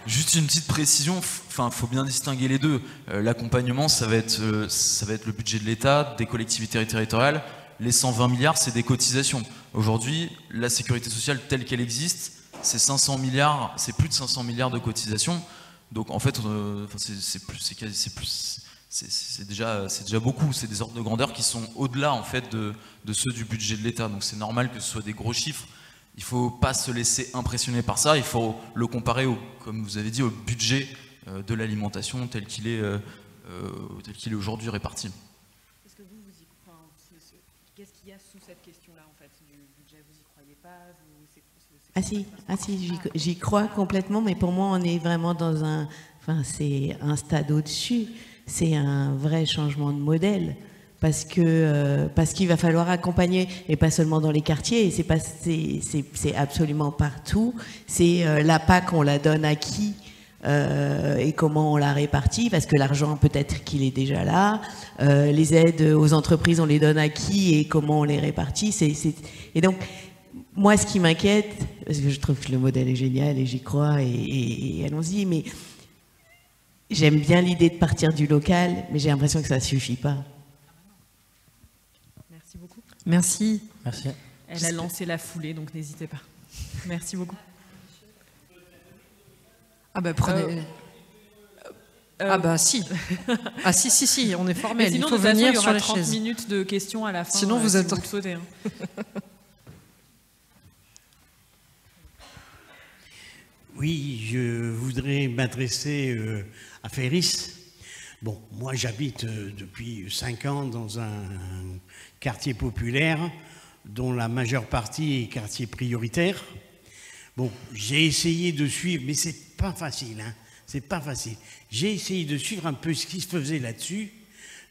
Juste une petite précision, enfin, faut bien distinguer les deux. L'accompagnement, ça va être le budget de l'État, des collectivités territoriales. Les 120 milliards, c'est des cotisations. Aujourd'hui, la sécurité sociale telle qu'elle existe, c'est 500 milliards, c'est plus de 500 milliards de cotisations. Donc en fait, c'est déjà beaucoup. C'est des ordres de grandeur qui sont au-delà en fait de ceux du budget de l'État. Donc c'est normal que ce soit des gros chiffres. Il ne faut pas se laisser impressionner par ça, il faut le comparer, comme vous avez dit, au budget de l'alimentation tel qu'il est aujourd'hui réparti. qu'il y a sous cette question-là, en fait, du budget. Vous y croyez pas? Ah si, j'y crois complètement, mais pour moi, on est vraiment dans un... Enfin, c'est un stade au-dessus. C'est un vrai changement de modèle. Parce qu'il va falloir accompagner, et pas seulement dans les quartiers, et c'est absolument partout. C'est la PAC, on la donne à qui et comment on la répartit, parce que l'argent, peut-être qu'il est déjà là. Les aides aux entreprises, on les donne à qui et comment on les répartit. Et donc, moi, ce qui m'inquiète, parce que je trouve que le modèle est génial et j'y crois, et allons-y, mais j'aime bien l'idée de partir du local, mais j'ai l'impression que ça ne suffit pas. Merci beaucoup. Merci. Merci. Elle a lancé la foulée, donc n'hésitez pas. Merci beaucoup. Ah bah prenez... Ah bah si. Ah si, on est formel. Sinon, il faut venir sur les 30 chaises. minutes de questions à la fin. Sinon, vous êtes... Si vous le souhaitez, hein. Oui, je voudrais m'adresser à Ferris. Bon, moi j'habite depuis 5 ans dans un quartier populaire dont la majeure partie est quartier prioritaire. Bon, j'ai essayé de suivre, mais c'est pas facile, hein, c'est pas facile. J'ai essayé de suivre un peu ce qui se faisait là-dessus,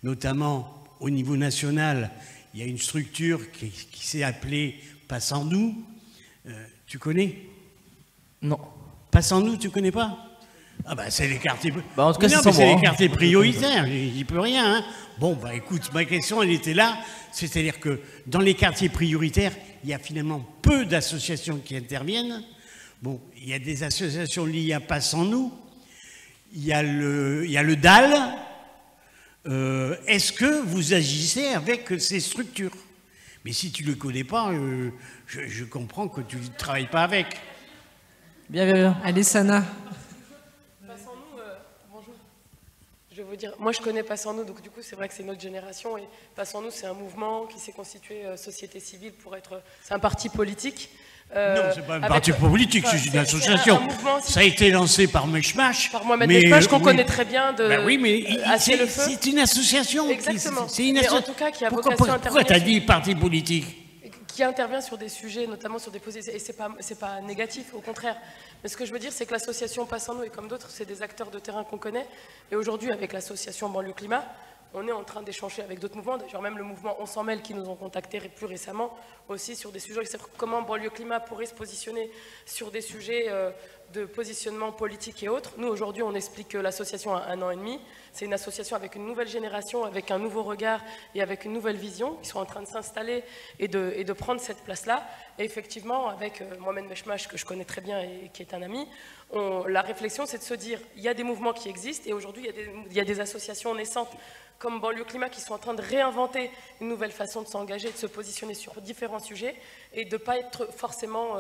notamment au niveau national. Il y a une structure qui s'est appelée Passons-nous. Tu connais? Non. Passons-nous, tu connais pas? Ah bah c'est les quartiers... Bah en tout cas, c'est les quartiers prioritaires, j'y peux rien. Hein. Bon, bah écoute, ma question, elle était là. C'est-à-dire que dans les quartiers prioritaires, il y a finalement peu d'associations qui interviennent. Bon, il y a des associations liées à Passons-nous. Il y a le DAL. Est-ce que vous agissez avec ces structures? Mais si tu ne le connais pas, je comprends que tu ne travailles pas avec. Bien. Allez, Sana. Passons-nous, bonjour. Je vais vous dire, moi je connais Passons-nous, donc du coup c'est vrai que c'est notre génération, et Passons-nous c'est un mouvement qui s'est constitué société civile pour être... C'est un parti politique. Non, c'est pas un parti politique, c'est une association. Ça a été lancé par Meshmash. Par Mohamed Meshmash, qu'on connaît très bien de... Ben oui, mais c'est une association. Exactement. C'est une association. En tout cas, qui a vocation à intervenir... Pourquoi tu as dit parti politique? Qui intervient sur des sujets, notamment sur des positions, et c'est pas négatif, au contraire. Mais ce que je veux dire, c'est que l'association Passons-nous, et comme d'autres, c'est des acteurs de terrain qu'on connaît. Et aujourd'hui, avec l'association Banlieue Climat, on est en train d'échanger avec d'autres mouvements, d'ailleurs même le mouvement On s'en mêle qui nous ont contactés plus récemment, aussi sur des sujets, comment Banlieue Climat pourrait se positionner sur des sujets de positionnement politique et autres. Nous, aujourd'hui, on explique que l'association a 1 an et demi. C'est une association avec une nouvelle génération, avec un nouveau regard et avec une nouvelle vision. Ils sont en train de s'installer et de prendre cette place-là. Et effectivement, avec Mohamed Meshmash, que je connais très bien et qui est un ami, la réflexion, c'est de se dire, il y a des mouvements qui existent et aujourd'hui, il y a des associations naissantes comme Banlieue Climat qui sont en train de réinventer une nouvelle façon de s'engager, de se positionner sur différents sujets et de ne pas être forcément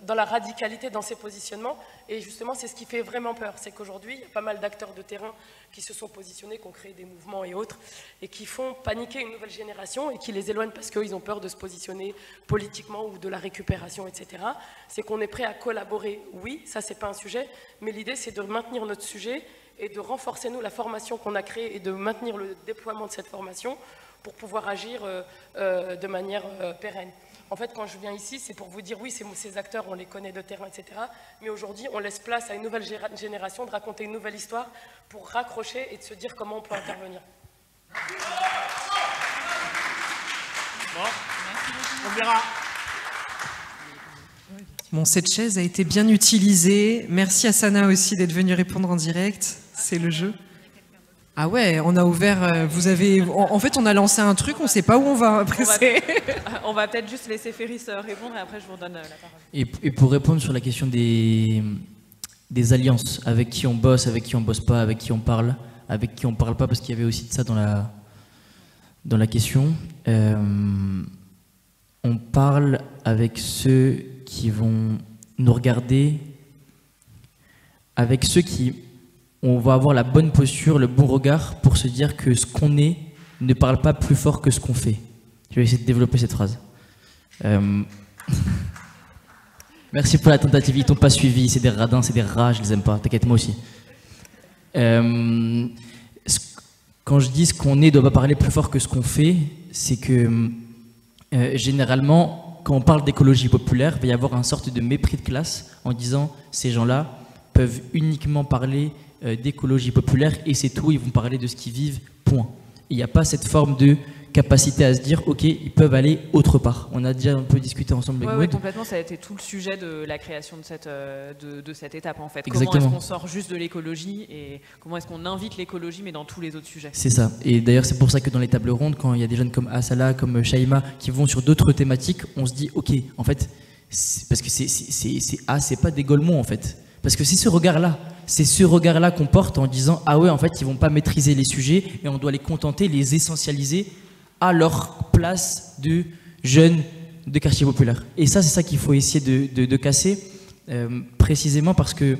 dans la radicalité dans ces positionnements. Et justement, c'est ce qui fait vraiment peur. C'est qu'aujourd'hui, il y a pas mal d'acteurs de terrain qui se sont positionnés, qui ont créé des mouvements et autres, et qui font paniquer une nouvelle génération et qui les éloignent parce qu'ils ont peur de se positionner politiquement ou de la récupération, etc. C'est qu'on est prêt à collaborer, oui, ça c'est pas un sujet, mais l'idée c'est de maintenir notre sujet et de renforcer nous la formation qu'on a créée et de maintenir le déploiement de cette formation pour pouvoir agir de manière pérenne. En fait, quand je viens ici, c'est pour vous dire, oui, ces acteurs, on les connaît de terrain, etc. Mais aujourd'hui, on laisse place à une nouvelle génération de raconter une nouvelle histoire pour raccrocher et de se dire comment on peut intervenir. Bon, on verra. Bon, cette chaise a été bien utilisée. Merci à Sana aussi d'être venue répondre en direct. C'est le jeu. Ah ouais, on a ouvert, vous avez... En fait, on a lancé un truc, on ne sait pas où on va après. On va peut-être juste laisser Ferris répondre et après je vous redonne la parole. Et pour répondre sur la question des alliances, avec qui on bosse pas, avec qui on parle pas, parce qu'il y avait aussi de ça dans la question. On parle avec ceux qui vont nous regarder, avec ceux qui... On va avoir la bonne posture, le bon regard pour se dire que ce qu'on est ne parle pas plus fort que ce qu'on fait. Je vais essayer de développer cette phrase. Merci pour la tentative, ils t'ont pas suivi, c'est des radins, c'est des rats, je les aime pas, t'inquiète, moi aussi. Quand je dis ce qu'on est ne doit pas parler plus fort que ce qu'on fait, c'est que généralement, quand on parle d'écologie populaire, il va y avoir une sorte de mépris de classe en disant ces gens-là peuvent uniquement parler d'écologie populaire et c'est tout, ils vont parler de ce qu'ils vivent, point. Il n'y a pas cette forme de capacité à se dire ok, ils peuvent aller autre part. On a déjà un peu discuté ensemble avec Oui, complètement, ça a été tout le sujet de la création de cette étape en fait. Exactement. Comment est-ce qu'on sort juste de l'écologie et comment est-ce qu'on invite l'écologie mais dans tous les autres sujets. C'est ça. Et d'ailleurs c'est pour ça que dans les tables rondes, quand il y a des jeunes comme Asala, comme Shaima qui vont sur d'autres thématiques, on se dit ok, en fait, parce que c'est pas des Golemont en fait. Parce que c'est ce regard-là qu'on porte en disant ah ouais en fait ils vont pas maîtriser les sujets et on doit les contenter, les essentialiser à leur place de jeunes de quartier populaire. Et ça, c'est ça qu'il faut essayer de casser, précisément parce que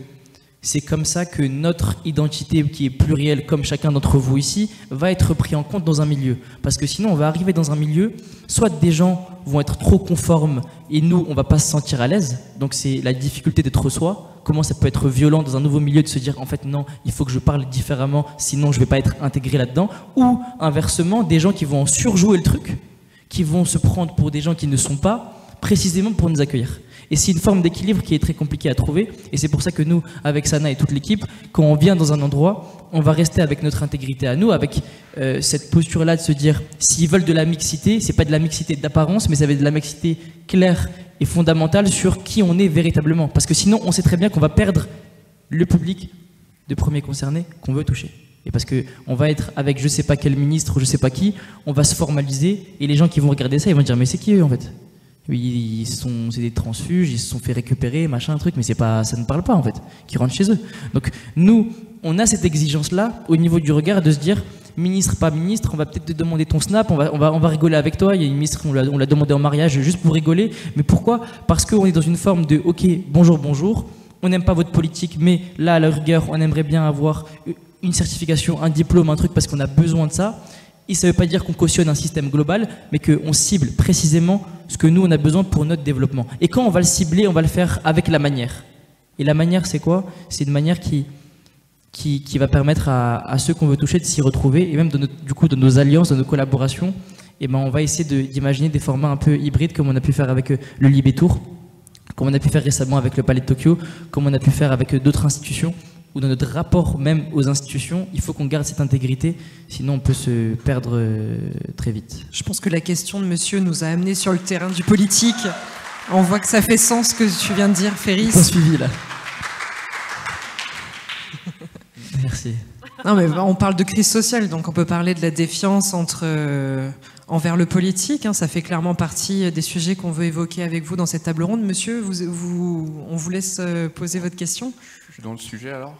c'est comme ça que notre identité, qui est plurielle, comme chacun d'entre vous ici, va être pris en compte dans un milieu. Parce que sinon, on va arriver dans un milieu, soit des gens vont être trop conformes et nous, on va pas se sentir à l'aise. Donc c'est la difficulté d'être soi. Comment ça peut être violent dans un nouveau milieu de se dire en fait non, il faut que je parle différemment, sinon je vais pas être intégré là-dedans. Ou inversement, des gens qui vont en surjouer le truc, qui vont se prendre pour des gens qui ne sont pas, précisément pour nous accueillir. Et c'est une forme d'équilibre qui est très compliquée à trouver. Et c'est pour ça que nous, avec Sana et toute l'équipe, quand on vient dans un endroit, on va rester avec notre intégrité à nous, avec cette posture-là de se dire, s'ils veulent de la mixité, c'est pas de la mixité d'apparence, mais ça va être de la mixité claire et fondamentale sur qui on est véritablement. Parce que sinon, on sait très bien qu'on va perdre le public de premier concerné qu'on veut toucher. Et parce qu'on va être avec je sais pas quel ministre ou je sais pas qui, on va se formaliser et les gens qui vont regarder ça, ils vont dire mais c'est qui eux en fait ? C'est des transfuges, ils se sont fait récupérer, machin, truc, mais ça ne parle pas en fait, qui rentrent chez eux. Donc nous, on a cette exigence-là au niveau du regard de se dire, ministre, pas ministre, on va peut-être te demander ton snap, on va rigoler avec toi, il y a une ministre, on l'a demandé en mariage juste pour rigoler, mais pourquoi ? Parce qu'on est dans une forme de, ok, bonjour, on n'aime pas votre politique, mais là, à la rigueur, on aimerait bien avoir une certification, un diplôme, un truc, parce qu'on a besoin de ça. Et ça ne veut pas dire qu'on cautionne un système global, mais qu'on cible précisément ce que nous, on a besoin pour notre développement. Et quand on va le cibler, on va le faire avec la manière. Et la manière, c'est quoi ? C'est une manière qui va permettre à ceux qu'on veut toucher de s'y retrouver, et même de nos alliances, de nos collaborations, et ben on va essayer d'imaginer des formats un peu hybrides, comme on a pu faire avec le Libé Tour, comme on a pu faire récemment avec le Palais de Tokyo, comme on a pu faire avec d'autres institutions, ou dans notre rapport même aux institutions, il faut qu'on garde cette intégrité, sinon on peut se perdre très vite. Je pense que la question de monsieur nous a amené sur le terrain du politique. On voit que ça fait sens ce que tu viens de dire, Féris. Pas suivi là. Merci. Non, mais on parle de crise sociale, donc on peut parler de la défiance envers le politique. Ça fait clairement partie des sujets qu'on veut évoquer avec vous dans cette table ronde. Monsieur, on vous laisse poser votre question. Je suis dans le sujet alors.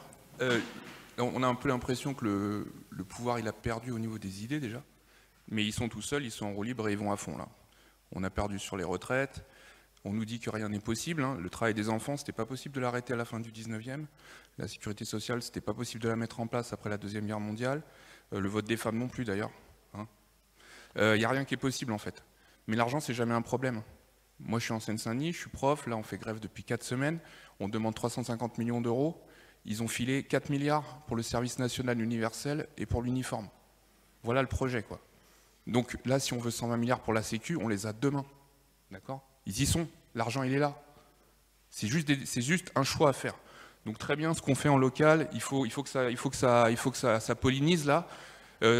On a un peu l'impression que le pouvoir il a perdu au niveau des idées déjà, mais ils sont tout seuls, ils sont en roue libre et ils vont à fond là. On a perdu sur les retraites, on nous dit que rien n'est possible, Le travail des enfants, c'était pas possible de l'arrêter à la fin du 19e, la sécurité sociale, c'était pas possible de la mettre en place après la Deuxième Guerre mondiale, le vote des femmes non plus d'ailleurs. Il n'y a rien qui est possible en fait. Mais l'argent, c'est jamais un problème. Moi, je suis en Seine-Saint-Denis, je suis prof, là on fait grève depuis 4 semaines, on demande 350 millions d'euros, ils ont filé 4 milliards pour le service national universel et pour l'uniforme. Voilà le projet, quoi. Donc là, si on veut 120 milliards pour la Sécu, on les a demain. D'accord ? Ils y sont, l'argent il est là. C'est juste un choix à faire. Donc très bien, ce qu'on fait en local, il faut que ça pollinise là.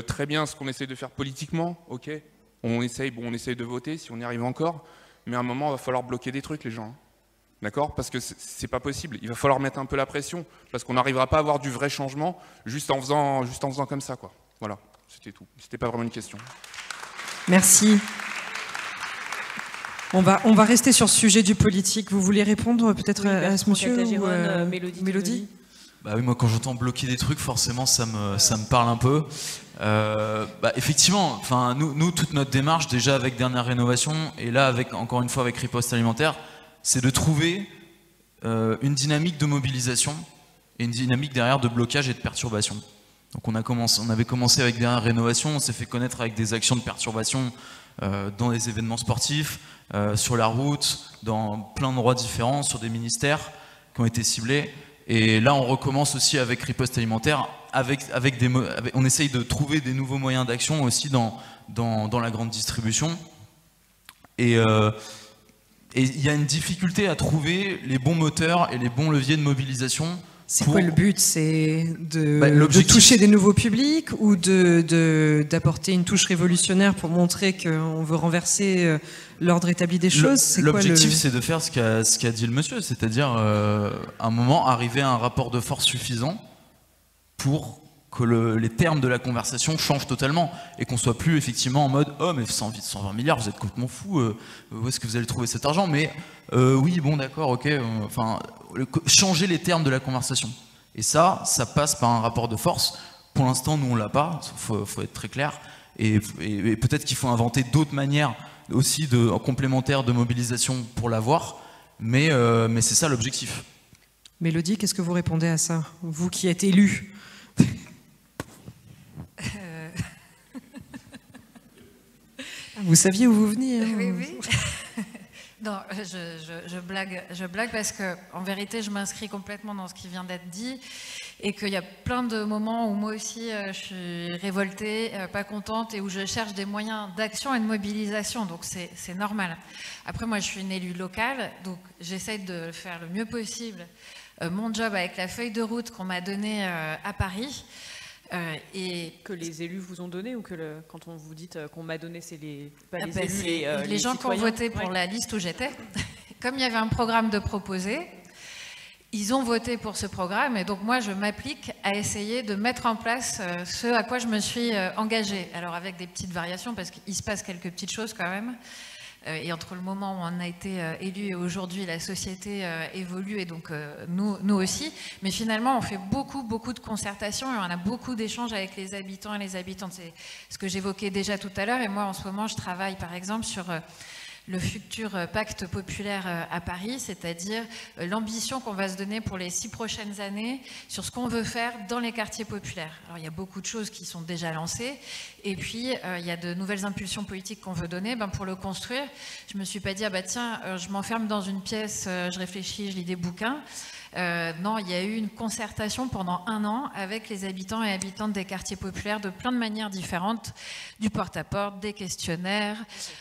Très bien, ce qu'on essaie de faire politiquement, ok. On essaye de voter si on y arrive encore. Mais à un moment, il va falloir bloquer des trucs, les gens. D'accord ? Parce que c'est pas possible. Il va falloir mettre un peu la pression. Parce qu'on n'arrivera pas à avoir du vrai changement juste en faisant comme ça, quoi. Voilà, c'était tout. C'était pas vraiment une question. Merci. On va rester sur ce sujet du politique. Vous voulez répondre peut-être à ce monsieur ou Mélodie ? Bah oui, moi quand j'entends bloquer des trucs, forcément ça me parle un peu. Effectivement, nous toute notre démarche déjà avec Dernière Rénovation et là encore une fois avec Riposte Alimentaire, c'est de trouver une dynamique de mobilisation et une dynamique derrière de blocage et de perturbation. Donc on avait commencé avec Dernière Rénovation, on s'est fait connaître avec des actions de perturbation dans des événements sportifs, sur la route, dans plein d'endroits différents, sur des ministères qui ont été ciblés. Et là, on recommence aussi avec Riposte Alimentaire, on essaye de trouver des nouveaux moyens d'action aussi dans la grande distribution. Et il y a une difficulté à trouver les bons moteurs et les bons leviers de mobilisation. C'est quoi le but? C'est de toucher des nouveaux publics ou d'apporter une touche révolutionnaire pour montrer qu'on veut renverser l'ordre établi des choses? L'objectif, c'est de faire ce qu'a dit le monsieur, c'est-à-dire à un moment arriver à un rapport de force suffisant pour que les termes de la conversation changent totalement et qu'on soit plus effectivement en mode « Oh mais 120 milliards, vous êtes complètement fou, où est-ce que vous allez trouver cet argent ?» Mais oui, bon d'accord, ok, enfin, changer les termes de la conversation. Et ça passe par un rapport de force. Pour l'instant, nous on l'a pas, faut être très clair. Et peut-être qu'il faut inventer d'autres manières aussi complémentaires de mobilisation pour l'avoir, mais c'est ça l'objectif. Mélodie, qu'est-ce que vous répondez à ça? Vous qui êtes élu. Vous saviez où vous veniez, hein? Oui, oui. Non, je blague parce que en vérité, je m'inscris complètement dans ce qui vient d'être dit et qu'il y a plein de moments où moi aussi je suis révoltée, pas contente et où je cherche des moyens d'action et de mobilisation. Donc c'est normal. Après, moi, je suis une élue locale, donc j'essaie de faire le mieux possible mon job avec la feuille de route qu'on m'a donnée à Paris. Et que les élus vous ont donné ou que quand on vous dit qu'on m'a donné, c'est pas les élus, les gens qui ont voté pour la liste où j'étais. Comme il y avait un programme de proposé, ils ont voté pour ce programme et donc moi je m'applique à essayer de mettre en place ce à quoi je me suis engagée. Alors avec des petites variations parce qu'il se passe quelques petites choses quand même. Et entre le moment où on a été élu et aujourd'hui, la société évolue et donc nous aussi. Mais finalement, on fait beaucoup de concertations et on a beaucoup d'échanges avec les habitants et les habitantes. C'est ce que j'évoquais déjà tout à l'heure. Et moi, en ce moment, je travaille par exemple sur le futur pacte populaire à Paris, c'est-à-dire l'ambition qu'on va se donner pour les 6 prochaines années sur ce qu'on veut faire dans les quartiers populaires. Alors il y a beaucoup de choses qui sont déjà lancées et puis il y a de nouvelles impulsions politiques qu'on veut donner. Pour le construire, je me suis pas dit, ah bah tiens, je m'enferme dans une pièce, je réfléchis, je lis des bouquins. Non, il y a eu une concertation pendant 1 an avec les habitants et habitantes des quartiers populaires de plein de manières différentes, du porte-à-porte, des questionnaires,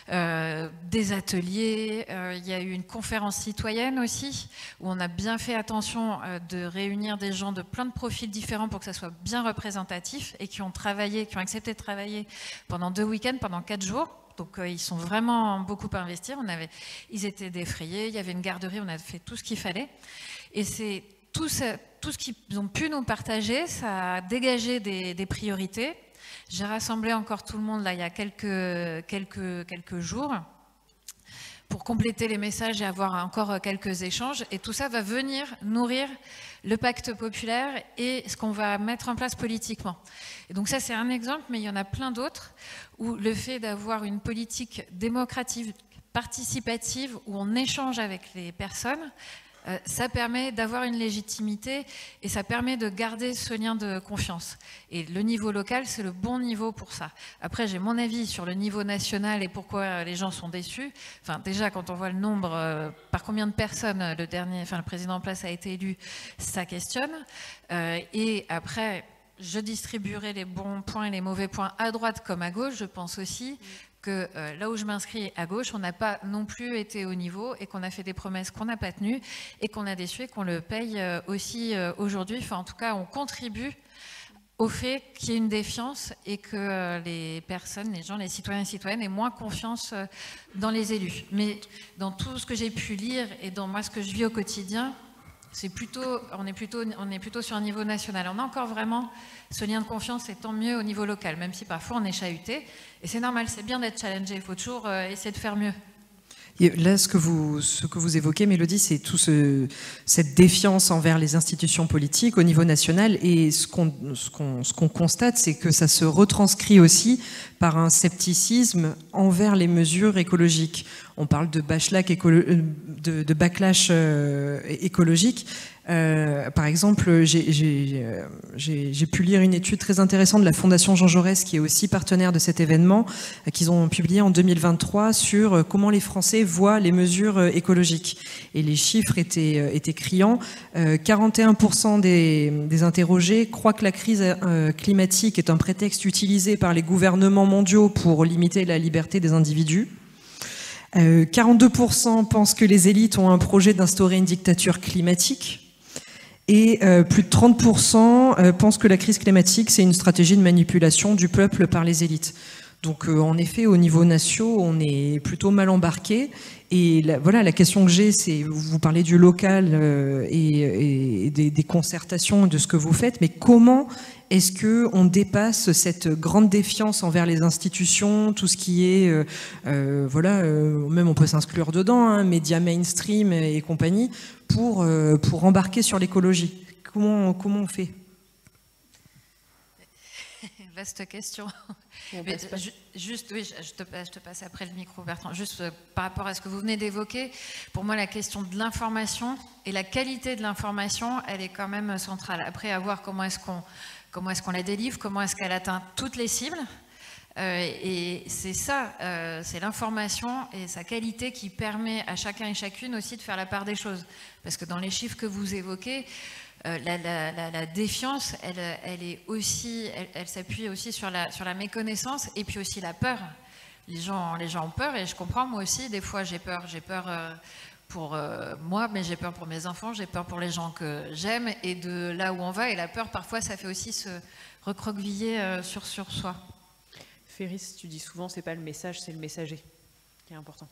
des ateliers. Il y a eu une conférence citoyenne aussi, où on a bien fait attention de réunir des gens de plein de profils différents pour que ça soit bien représentatif et qui ont accepté de travailler pendant 2 week-ends, pendant 4 jours. Donc ils sont vraiment beaucoup investis. Ils étaient défrayés, il y avait une garderie, on a fait tout ce qu'il fallait. Et c'est tout ce qu'ils ont pu nous partager, ça a dégagé des priorités. J'ai rassemblé encore tout le monde là il y a quelques jours pour compléter les messages et avoir encore quelques échanges. Et tout ça va venir nourrir le pacte populaire et ce qu'on va mettre en place politiquement. Et donc ça, c'est un exemple, mais il y en a plein d'autres où le fait d'avoir une politique démocratique, participative, où on échange avec les personnes, ça permet d'avoir une légitimité et ça permet de garder ce lien de confiance. Et le niveau local, c'est le bon niveau pour ça. Après, j'ai mon avis sur le niveau national et pourquoi les gens sont déçus. Enfin, déjà, quand on voit le nombre, par combien de personnes le président en place a été élu, ça questionne. Et après, je distribuerai les bons points et les mauvais points à droite comme à gauche. Je pense aussi que là où je m'inscris à gauche, on n'a pas non plus été au niveau et qu'on a fait des promesses qu'on n'a pas tenues et qu'on a déçu et qu'on le paye aussi aujourd'hui. Enfin, en tout cas, on contribue au fait qu'il y ait une défiance et que les personnes, les gens, les citoyens et citoyennes aient moins confiance dans les élus. Mais dans tout ce que j'ai pu lire et dans moi ce que je vis au quotidien, on est plutôt sur un niveau national. On a encore vraiment ce lien de confiance et tant mieux au niveau local, même si parfois on est chahuté. Et c'est normal, c'est bien d'être challengé, il faut toujours essayer de faire mieux. Et là, ce que vous évoquez, Mélodie, c'est cette défiance envers les institutions politiques au niveau national. Et ce qu'on constate, c'est que ça se retranscrit aussi par un scepticisme envers les mesures écologiques. On parle de backlash écologique. Par exemple, j'ai pu lire une étude très intéressante de la Fondation Jean Jaurès, qui est aussi partenaire de cet événement, qu'ils ont publié en 2023 sur comment les Français voient les mesures écologiques. Et les chiffres étaient criants. 41% des interrogés croient que la crise climatique est un prétexte utilisé par les gouvernements mondiaux pour limiter la liberté des individus. 42% pensent que les élites ont un projet d'instaurer une dictature climatique. Et plus de 30% pensent que la crise climatique, c'est une stratégie de manipulation du peuple par les élites. Donc en effet, au niveau national, on est plutôt mal embarqué. Et voilà, la question que j'ai, c'est, vous parlez du local et des concertations, de ce que vous faites, mais comment est-ce qu'on dépasse cette grande défiance envers les institutions, tout ce qui est, voilà, même on peut s'inclure dedans, hein, médias mainstream et compagnie, pour embarquer sur l'écologie? Comment on fait? Vaste question. Juste, oui, je te passe après le micro, Bertrand. Juste par rapport à ce que vous venez d'évoquer, pour moi, la question de l'information et la qualité de l'information, elle est quand même centrale. Après, à voir comment est-ce qu'on la délivre, comment est-ce qu'elle atteint toutes les cibles. Et c'est ça, c'est l'information et sa qualité qui permet à chacun et chacune aussi de faire la part des choses. Parce que dans les chiffres que vous évoquez, la défiance, elle s'appuie aussi sur la méconnaissance et puis aussi la peur. Les gens ont peur et je comprends, moi aussi, des fois j'ai peur pour moi, mais j'ai peur pour mes enfants, j'ai peur pour les gens que j'aime et de là où on va. Et la peur, parfois, ça fait aussi se recroqueviller sur soi. Féris, tu dis souvent, c'est pas le message, c'est le messager qui est important.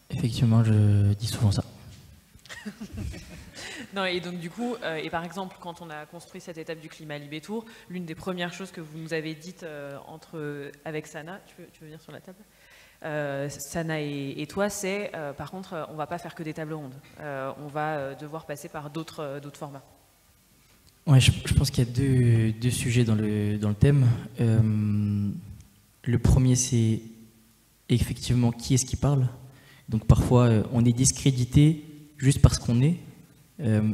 Effectivement, je dis souvent ça. Non, et donc du coup, et par exemple, quand on a construit cette étape du climat Libétour, l'une des premières choses que vous nous avez dites avec Sana, tu veux venir sur la table, Sana et toi, c'est par contre, on va pas faire que des tables rondes, on va devoir passer par d'autres formats. Ouais, je pense qu'il y a deux sujets dans le thème. Le premier, c'est effectivement qui est-ce qui parle. Donc parfois, on est discrédité juste parce qu'on est.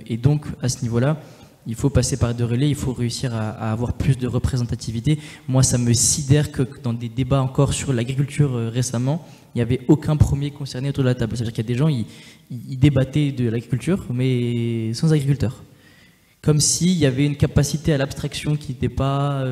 Et donc, à ce niveau-là, il faut passer par deux relais, il faut réussir à avoir plus de représentativité. Moi, ça me sidère que dans des débats encore sur l'agriculture récemment, il n'y avait aucun premier concerné autour de la table. C'est-à-dire qu'il y a des gens, ils débattaient de l'agriculture, mais sans agriculteurs. Comme s'il y avait une capacité à l'abstraction qui n'était pas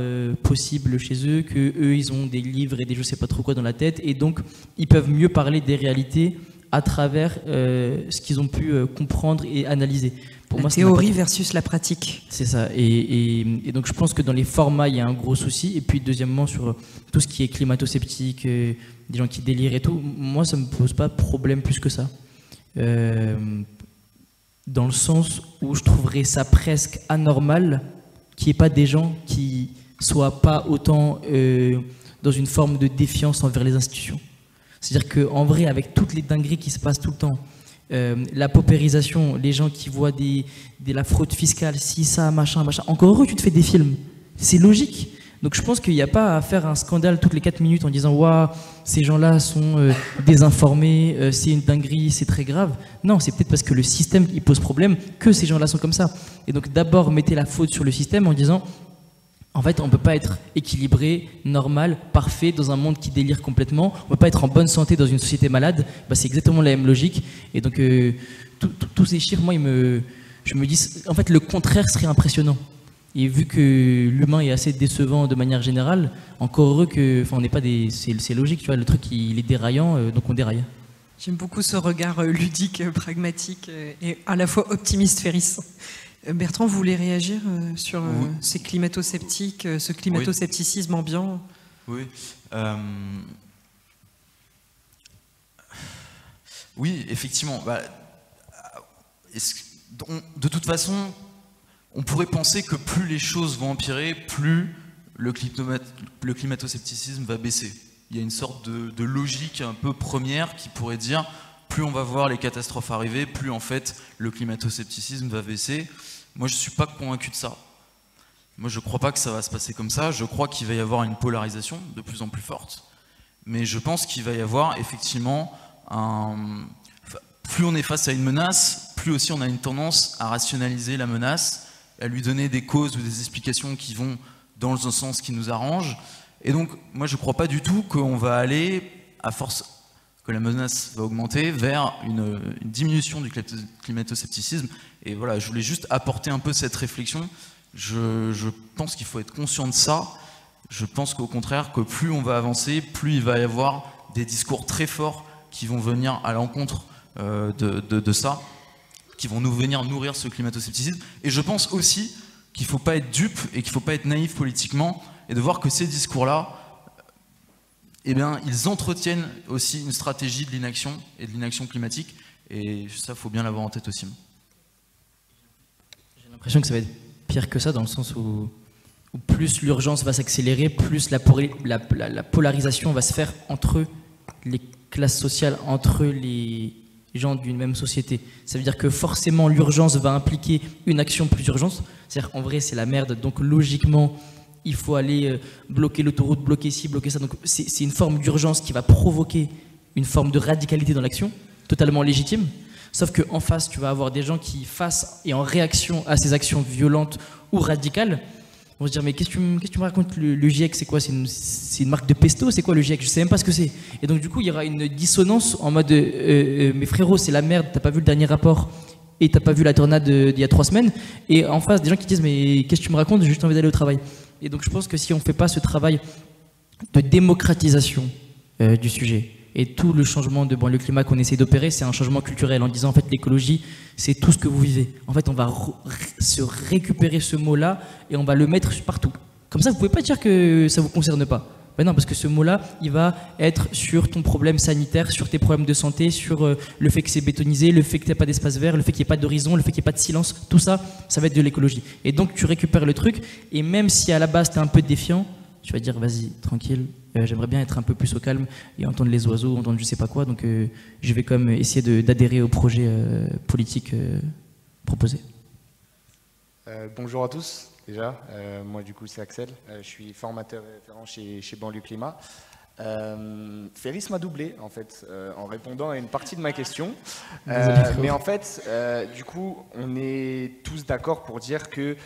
possible chez eux, qu'eux, ils ont des livres et des je sais pas trop quoi dans la tête, et donc ils peuvent mieux parler des réalités à travers ce qu'ils ont pu comprendre et analyser. Pour la moi, théorie versus la pratique. C'est ça. Et donc je pense que dans les formats, il y a un gros souci. Et puis deuxièmement, sur tout ce qui est climato-sceptique, des gens qui délirent et tout, moi, ça ne me pose pas de problème plus que ça. Dans le sens où je trouverais ça presque anormal qu'il n'y ait pas des gens qui soient pas autant dans une forme de défiance envers les institutions. C'est-à-dire qu'en vrai, avec toutes les dingueries qui se passent tout le temps, la paupérisation, les gens qui voient la fraude fiscale, si, ça, machin, encore heureux, tu te fais des films. C'est logique. Donc je pense qu'il n'y a pas à faire un scandale toutes les 4 minutes en disant « Waouh, ces gens-là sont désinformés, c'est une dinguerie, c'est très grave ». Non, c'est peut-être parce que le système il pose problème que ces gens-là sont comme ça. Et donc d'abord, mettez la faute sur le système en disant « En fait, on ne peut pas être équilibré, normal, parfait dans un monde qui délire complètement. On ne peut pas être en bonne santé dans une société malade. » C'est exactement la même logique. Et donc, tous ces chiffres, moi, je me dis, en fait, le contraire serait impressionnant. Et vu que l'humain est assez décevant de manière générale, encore heureux que, enfin, on n'est pas des, c'est logique, tu vois, le truc il est déraillant, donc on déraille. J'aime beaucoup ce regard ludique, pragmatique et à la fois optimiste, Féris. Bertrand, vous voulez réagir sur ces climato-sceptiques, ce climato-scepticisme ambiant? Oui. Oui, effectivement. De toute façon, on pourrait penser que plus les choses vont empirer, plus le climato-scepticisme va baisser. Il y a une sorte de logique un peu première qui pourrait dire plus on va voir les catastrophes arriver, plus en fait le climato-scepticisme va baisser. Moi, je ne suis pas convaincu de ça. Moi, je ne crois pas que ça va se passer comme ça. Je crois qu'il va y avoir une polarisation de plus en plus forte. Mais je pense qu'il va y avoir effectivement plus on est face à une menace, plus aussi on a une tendance à rationaliser la menace, à lui donner des causes ou des explications qui vont dans un sens qui nous arrange. Et donc, moi, je ne crois pas du tout qu'on va aller, à force que la menace va augmenter, vers une diminution du climato-scepticisme. Et voilà, je voulais juste apporter un peu cette réflexion. Je pense qu'il faut être conscient de ça. Je pense qu'au contraire, que plus on va avancer, plus il va y avoir des discours très forts qui vont venir à l'encontre de ça, qui vont nous venir nourrir ce climato-scepticisme. Et je pense aussi qu'il ne faut pas être dupe et qu'il ne faut pas être naïf politiquement, et de voir que ces discours-là, eh bien, ils entretiennent aussi une stratégie de l'inaction et de l'inaction climatique, et ça, il faut bien l'avoir en tête aussi. J'ai l'impression que ça va être pire que ça, dans le sens où plus l'urgence va s'accélérer, plus la polarisation va se faire entre les classes sociales, entre les gens d'une même société. Ça veut dire que forcément l'urgence va impliquer une action plus urgente. C'est-à-dire qu'en vrai c'est la merde, donc logiquement il faut aller bloquer l'autoroute, bloquer ci, bloquer ça. Donc c'est une forme d'urgence qui va provoquer une forme de radicalité dans l'action, totalement légitime. Sauf qu'en face, tu vas avoir des gens qui, face et en réaction à ces actions violentes ou radicales, vont se dire mais qu'est-ce que tu me racontes, le GIEC, c'est quoi, c'est une marque de pesto, c'est quoi le GIEC, je sais même pas ce que c'est. Et donc du coup il y aura une dissonance en mode mais frérot c'est la merde, t'as pas vu le dernier rapport et t'as pas vu la tornade d'il y a 3 semaines, et en face des gens qui disent mais qu'est-ce que tu me racontes, j'ai juste envie d'aller au travail. Et donc je pense que si on fait pas ce travail de démocratisation du sujet, et tout le changement de banlieue climat qu'on essaie d'opérer, c'est un changement culturel en disant en fait l'écologie c'est tout ce que vous vivez. En fait on va se récupérer ce mot-là et on va le mettre partout. Comme ça vous pouvez pas dire que ça vous concerne pas. Ben non, parce que ce mot-là il va être sur ton problème sanitaire, sur tes problèmes de santé, sur le fait que c'est bétonisé, le fait que tu n'as pas d'espace vert, le fait qu'il n'y ait pas d'horizon, le fait qu'il n'y ait pas de silence, tout ça, ça va être de l'écologie. Et donc tu récupères le truc, et même si à la base tu es un peu défiant, tu vas dire vas-y, tranquille, j'aimerais bien être un peu plus au calme et entendre les oiseaux, entendre je sais pas quoi, donc je vais quand même essayer d'adhérer au projet politique proposé. Bonjour à tous, déjà, moi du coup c'est Axel, je suis formateur et référent chez Banlieue Climat. Ferris m'a doublé en fait en répondant à une partie de ma question, mais en fait du coup on est tous d'accord pour dire qu'il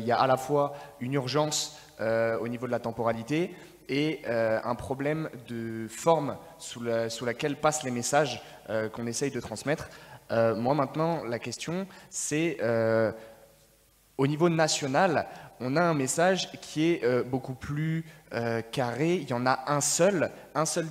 y a à la fois une urgence au niveau de la temporalité et un problème de forme sous laquelle passent les messages qu'on essaye de transmettre. Moi maintenant la question c'est au niveau national, on a un message qui est beaucoup plus carré. Il y en a un seul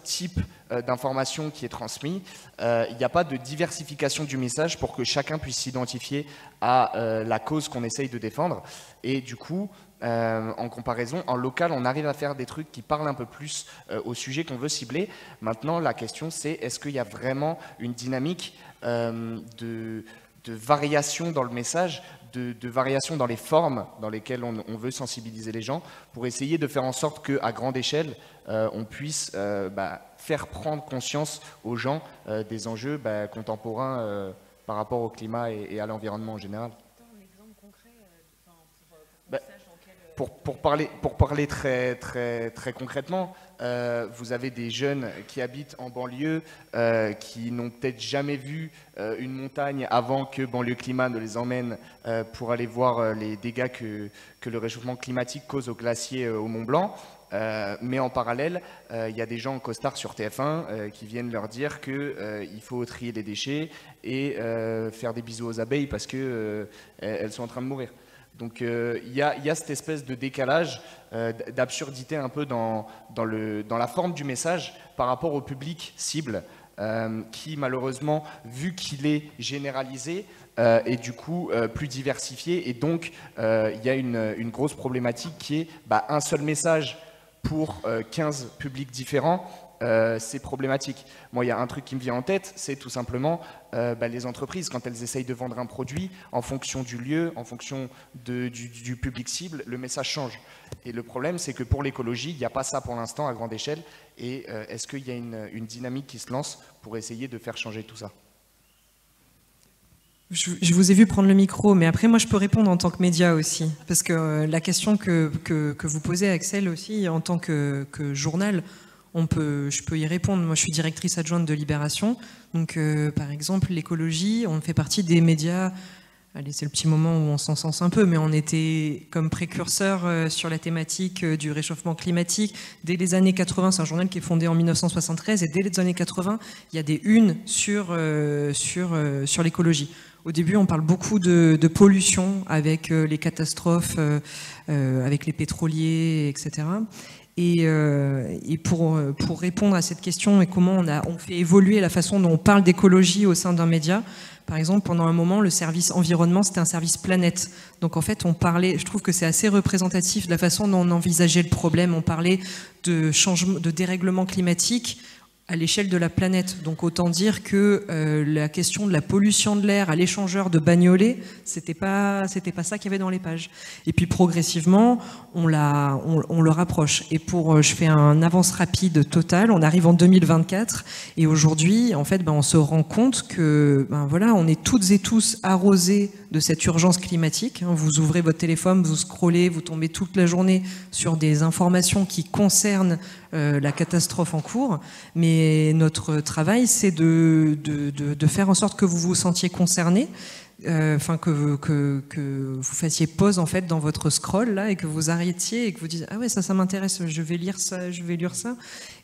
type d'information qui est transmis. Il n'y a pas de diversification du message pour que chacun puisse s'identifier à la cause qu'on essaye de défendre. Et du coup, en comparaison, en local, on arrive à faire des trucs qui parlent un peu plus au sujet qu'on veut cibler. Maintenant, la question c'est, est-ce qu'il y a vraiment une dynamique de variation dans le message, de variation dans les formes dans lesquelles on veut sensibiliser les gens, pour essayer de faire en sorte qu'à grande échelle, on puisse faire prendre conscience aux gens des enjeux contemporains par rapport au climat et à l'environnement en général. Pour parler très concrètement, vous avez des jeunes qui habitent en banlieue, qui n'ont peut-être jamais vu une montagne avant que Banlieue Climat ne les emmène pour aller voir les dégâts que le réchauffement climatique cause aux glaciers au Mont Blanc. Mais en parallèle, il y a des gens en costard sur TF1 qui viennent leur dire qu'il faut trier les déchets et faire des bisous aux abeilles parce qu'elles sont en train de mourir. Donc il y a cette espèce de décalage, d'absurdité un peu dans la forme du message par rapport au public cible, qui malheureusement, vu qu'il est généralisé, est du coup plus diversifié. Et donc il y a une grosse problématique qui est un seul message pour 15 publics différents. C'est problématique. Moi, il y a un truc qui me vient en tête, c'est tout simplement les entreprises, quand elles essayent de vendre un produit, en fonction du lieu, en fonction du public cible, le message change. Et le problème, c'est que pour l'écologie, il n'y a pas ça pour l'instant à grande échelle. Et est-ce qu'il y a une dynamique qui se lance pour essayer de faire changer tout ça ? Je vous ai vu prendre le micro, mais après moi je peux répondre en tant que média aussi, parce que la question que vous posez, Axel, aussi en tant que journal, je peux y répondre. Moi je suis directrice adjointe de Libération, donc par exemple l'écologie, on fait partie des médias, allez c'est le petit moment où on s'encense un peu, mais on était comme précurseur sur la thématique du réchauffement climatique dès les années 80. C'est un journal qui est fondé en 1973 et dès les années 80 il y a des unes sur l'écologie. Au début, on parle beaucoup de pollution avec les catastrophes, avec les pétroliers, etc. Et pour répondre à cette question et comment on fait évoluer la façon dont on parle d'écologie au sein d'un média, par exemple, pendant un moment, le service environnement, c'était un service planète. Donc en fait, on parlait, je trouve que c'est assez représentatif de la façon dont on envisageait le problème. On parlait de changement, de dérèglement climatique à l'échelle de la planète. Donc autant dire que la question de la pollution de l'air à l'échangeur de Bagnolet, c'était pas ça qu'il y avait dans les pages. Et puis progressivement, on le rapproche. Et je fais un avance rapide totale, on arrive en 2024 et aujourd'hui, en fait, on se rend compte que voilà, on est toutes et tous arrosés de cette urgence climatique. Vous ouvrez votre téléphone, vous scrollez, vous tombez toute la journée sur des informations qui concernent la catastrophe en cours, mais notre travail, c'est de faire en sorte que vous vous sentiez concerné, que vous fassiez pause en fait dans votre scroll là et que vous arrêtiez et que vous disiez ah ouais ça m'intéresse, je vais lire ça, je vais lire ça.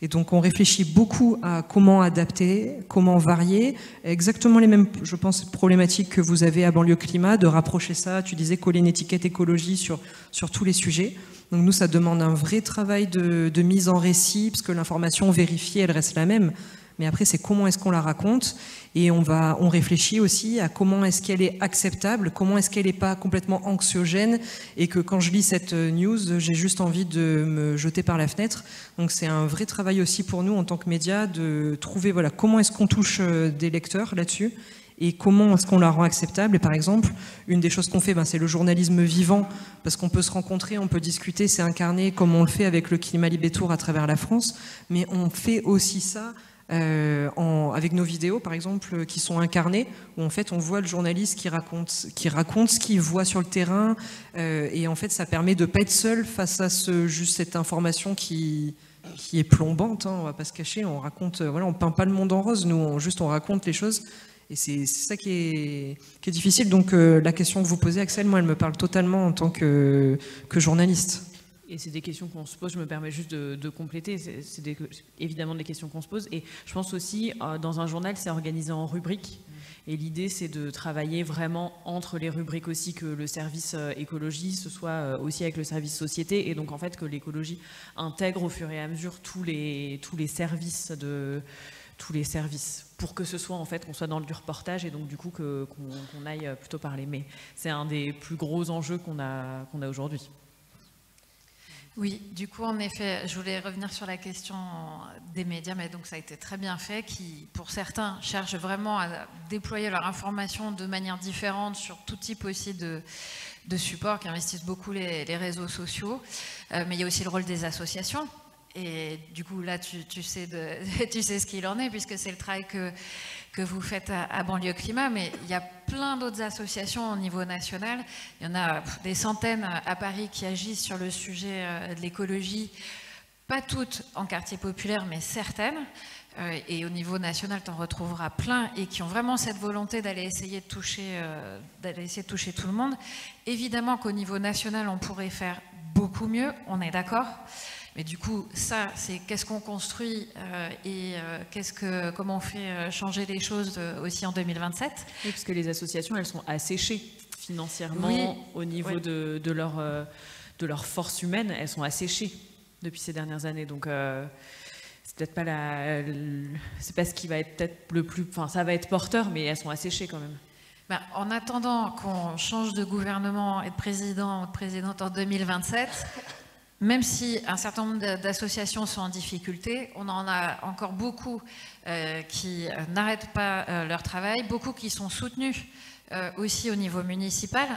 Et donc on réfléchit beaucoup à comment adapter, comment varier, exactement les mêmes, je pense, problématiques que vous avez à Banlieue Climat, de rapprocher ça. Tu disais coller une étiquette écologie sur tous les sujets. Donc nous, ça demande un vrai travail de mise en récit, parce que l'information vérifiée, elle reste la même. Mais après, c'est comment est-ce qu'on la raconte. Et on réfléchit aussi à comment est-ce qu'elle est acceptable, comment est-ce qu'elle n'est pas complètement anxiogène, et que quand je lis cette news, j'ai juste envie de me jeter par la fenêtre. Donc c'est un vrai travail aussi pour nous en tant que médias de trouver voilà, comment est-ce qu'on touche des lecteurs là-dessus. Et comment est-ce qu'on la rend acceptable. Et par exemple, une des choses qu'on fait, c'est le journalisme vivant, parce qu'on peut se rencontrer, on peut discuter, c'est incarné comme on le fait avec le Climat Libé-Tour à travers la France, mais on fait aussi ça avec nos vidéos, par exemple, qui sont incarnées, où en fait on voit le journaliste qui raconte ce qu'il voit sur le terrain, et en fait ça permet de ne pas être seul face à juste cette information qui est plombante, on va pas se cacher, on raconte, voilà, on peint pas le monde en rose, nous on raconte les choses. Et c'est ça qui est difficile. Donc la question que vous posez, Axel, moi, elle me parle totalement en tant que journaliste. Et c'est des questions qu'on se pose, je me permets juste de compléter, c'est évidemment des questions qu'on se pose. Et je pense aussi, dans un journal, c'est organisé en rubriques. Et l'idée, c'est de travailler vraiment entre les rubriques aussi, que le service écologie, ce soit aussi avec le service société. Et donc, en fait, que l'écologie intègre au fur et à mesure tous les services pour que ce soit en fait qu'on soit dans du reportage et donc du coup qu'on aille plutôt parler. Mais c'est un des plus gros enjeux qu'on a aujourd'hui. Oui, du coup, en effet, je voulais revenir sur la question des médias, mais donc ça a été très bien fait, qui, pour certains, cherchent vraiment à déployer leur information de manière différente sur tout type aussi de supports, qui investissent beaucoup les réseaux sociaux. Mais il y a aussi le rôle des associations. Et du coup, là, tu sais ce qu'il en est, puisque c'est le travail que vous faites à Banlieue Climat, mais il y a plein d'autres associations au niveau national. Il y en a des centaines à Paris qui agissent sur le sujet de l'écologie, pas toutes en quartier populaire, mais certaines. Et au niveau national, tu en retrouveras plein et qui ont vraiment cette volonté d'aller essayer de toucher tout le monde. Évidemment qu'au niveau national, on pourrait faire beaucoup mieux, on est d'accord. Mais du coup, ça, c'est qu'est-ce qu'on construit et comment on fait changer les choses aussi en 2027. Oui, parce que les associations, elles sont asséchées financièrement, oui, au niveau oui, de leur force humaine, elles sont asséchées depuis ces dernières années. Donc, c'est peut-être pas c'est pas ce qui va être peut-être le plus... Enfin, ça va être porteur, mais elles sont asséchées quand même. Ben, en attendant qu'on change de gouvernement et de président ou de présidente en 2027... Même si un certain nombre d'associations sont en difficulté, on en a encore beaucoup qui n'arrêtent pas leur travail, beaucoup qui sont soutenus aussi au niveau municipal.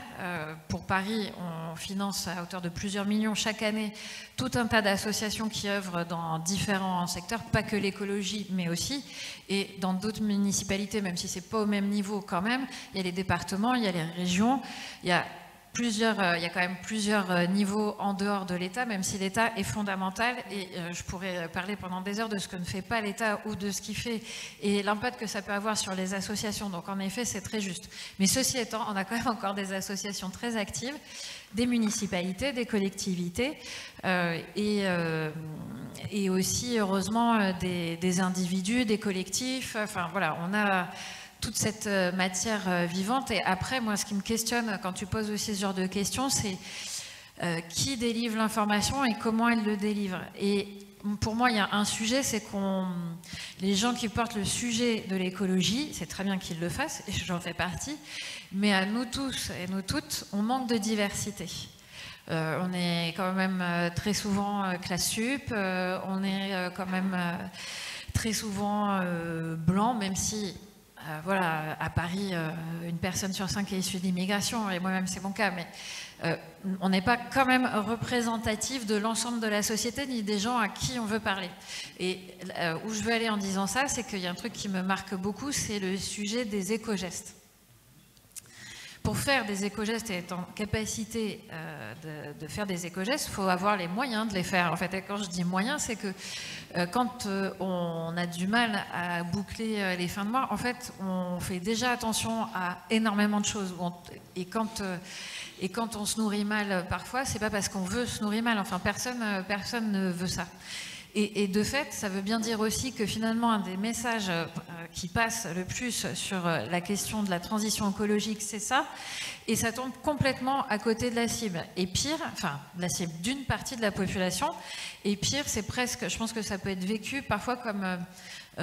Pour Paris, on finance à hauteur de plusieurs millions chaque année tout un tas d'associations qui œuvrent dans différents secteurs, pas que l'écologie, mais aussi. Et dans d'autres municipalités, même si ce n'est pas au même niveau quand même, il y a les départements, il y a les régions, il y a quand même plusieurs niveaux en dehors de l'État, même si l'État est fondamental, et je pourrais parler pendant des heures de ce que ne fait pas l'État ou de ce qu'il fait, et l'impact que ça peut avoir sur les associations. Donc en effet, c'est très juste. Mais ceci étant, on a quand même encore des associations très actives, des municipalités, des collectivités, et aussi, heureusement, des individus, des collectifs. Enfin voilà, on a... toute cette matière vivante. Et après, moi, ce qui me questionne quand tu poses aussi ce genre de questions, c'est qui délivre l'information et comment elle le délivre. Et pour moi, il y a un sujet, c'est les gens qui portent le sujet de l'écologie, c'est très bien qu'ils le fassent, et j'en fais partie, mais à nous tous et nous toutes, on manque de diversité. On est quand même très souvent classe sup, on est quand même très souvent blanc, même si, voilà, à Paris, une personne sur 5 est issue d'immigration, et moi-même c'est mon cas, mais on n'est pas quand même représentatif de l'ensemble de la société, ni des gens à qui on veut parler. Et où je veux aller en disant ça, c'est qu'il y a un truc qui me marque beaucoup, c'est le sujet des éco-gestes. Pour faire des éco-gestes et être en capacité de faire des éco-gestes, il faut avoir les moyens de les faire. En fait, et quand je dis moyens, c'est que quand on a du mal à boucler les fins de mois, en fait, on fait déjà attention à énormément de choses. Et quand on se nourrit mal parfois, c'est pas parce qu'on veut se nourrir mal. Enfin, personne ne veut ça. Et de fait, ça veut bien dire aussi que finalement, un des messages qui passe le plus sur la question de la transition écologique, c'est ça. Et ça tombe complètement à côté de la cible. Et pire, enfin, la cible d'une partie de la population. Et pire, c'est presque, je pense que ça peut être vécu parfois comme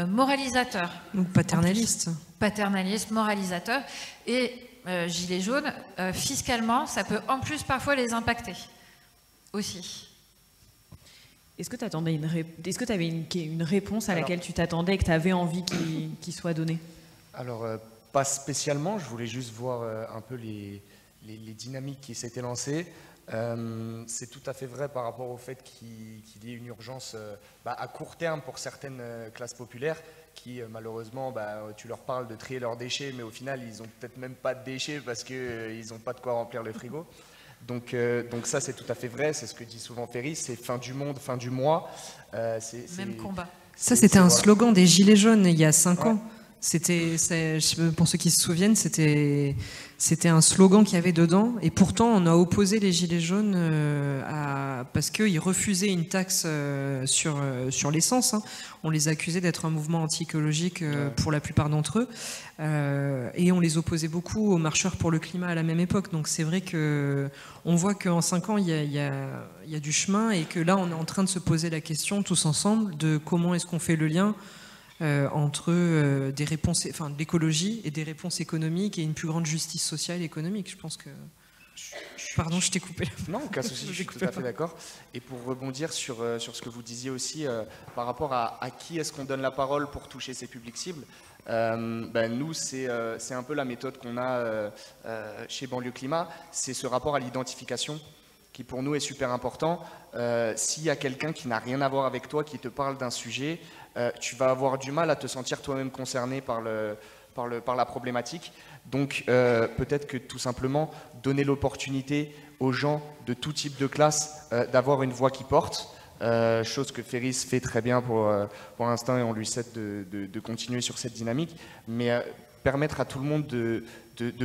moralisateur. Ou paternaliste. Paternaliste, moralisateur. Et gilets jaunes, fiscalement, ça peut en plus parfois les impacter aussi. Est-ce que tu attendais une réponse à laquelle tu t'attendais et que tu avais envie qu'il soit donné? Alors, pas spécialement. Je voulais juste voir un peu les dynamiques qui s'étaient lancées. C'est tout à fait vrai par rapport au fait qu'il y ait une urgence à court terme pour certaines classes populaires qui, malheureusement, tu leur parles de trier leurs déchets, mais au final, ils n'ont peut-être même pas de déchets parce qu'ils n'ont pas de quoi remplir le frigo. Donc ça, c'est tout à fait vrai, c'est ce que dit souvent Ferry, c'est fin du monde, fin du mois. Même combat. Ça, c'était un slogan des Gilets jaunes il y a 5 ans. Pour ceux qui se souviennent, c'était un slogan qu'il y avait dedans. Et pourtant, on a opposé les Gilets jaunes parce qu'ils refusaient une taxe sur l'essence. Hein. On les accusait d'être un mouvement anti-écologique pour la plupart d'entre eux. Et on les opposait beaucoup aux marcheurs pour le climat à la même époque. Donc c'est vrai qu'on voit qu'en 5 ans, il y a du chemin et que là, on est en train de se poser la question tous ensemble de comment est-ce qu'on fait le lien entre des réponses, enfin, l'écologie et des réponses économiques et une plus grande justice sociale et économique. Je pense que... Pardon, je t'ai coupé. Non, aucun souci, je suis tout à fait d'accord. Et pour rebondir sur ce que vous disiez aussi par rapport à qui est-ce qu'on donne la parole pour toucher ces publics cibles, nous, c'est un peu la méthode qu'on a chez Banlieue Climat, c'est ce rapport à l'identification qui pour nous est super important. S'il y a quelqu'un qui n'a rien à voir avec toi, qui te parle d'un sujet, tu vas avoir du mal à te sentir toi-même concerné par la problématique. Donc peut-être que tout simplement donner l'opportunité aux gens de tout type de classe d'avoir une voix qui porte, chose que Ferry fait très bien pour l'instant et on lui souhaite de continuer sur cette dynamique, mais permettre à tout le monde de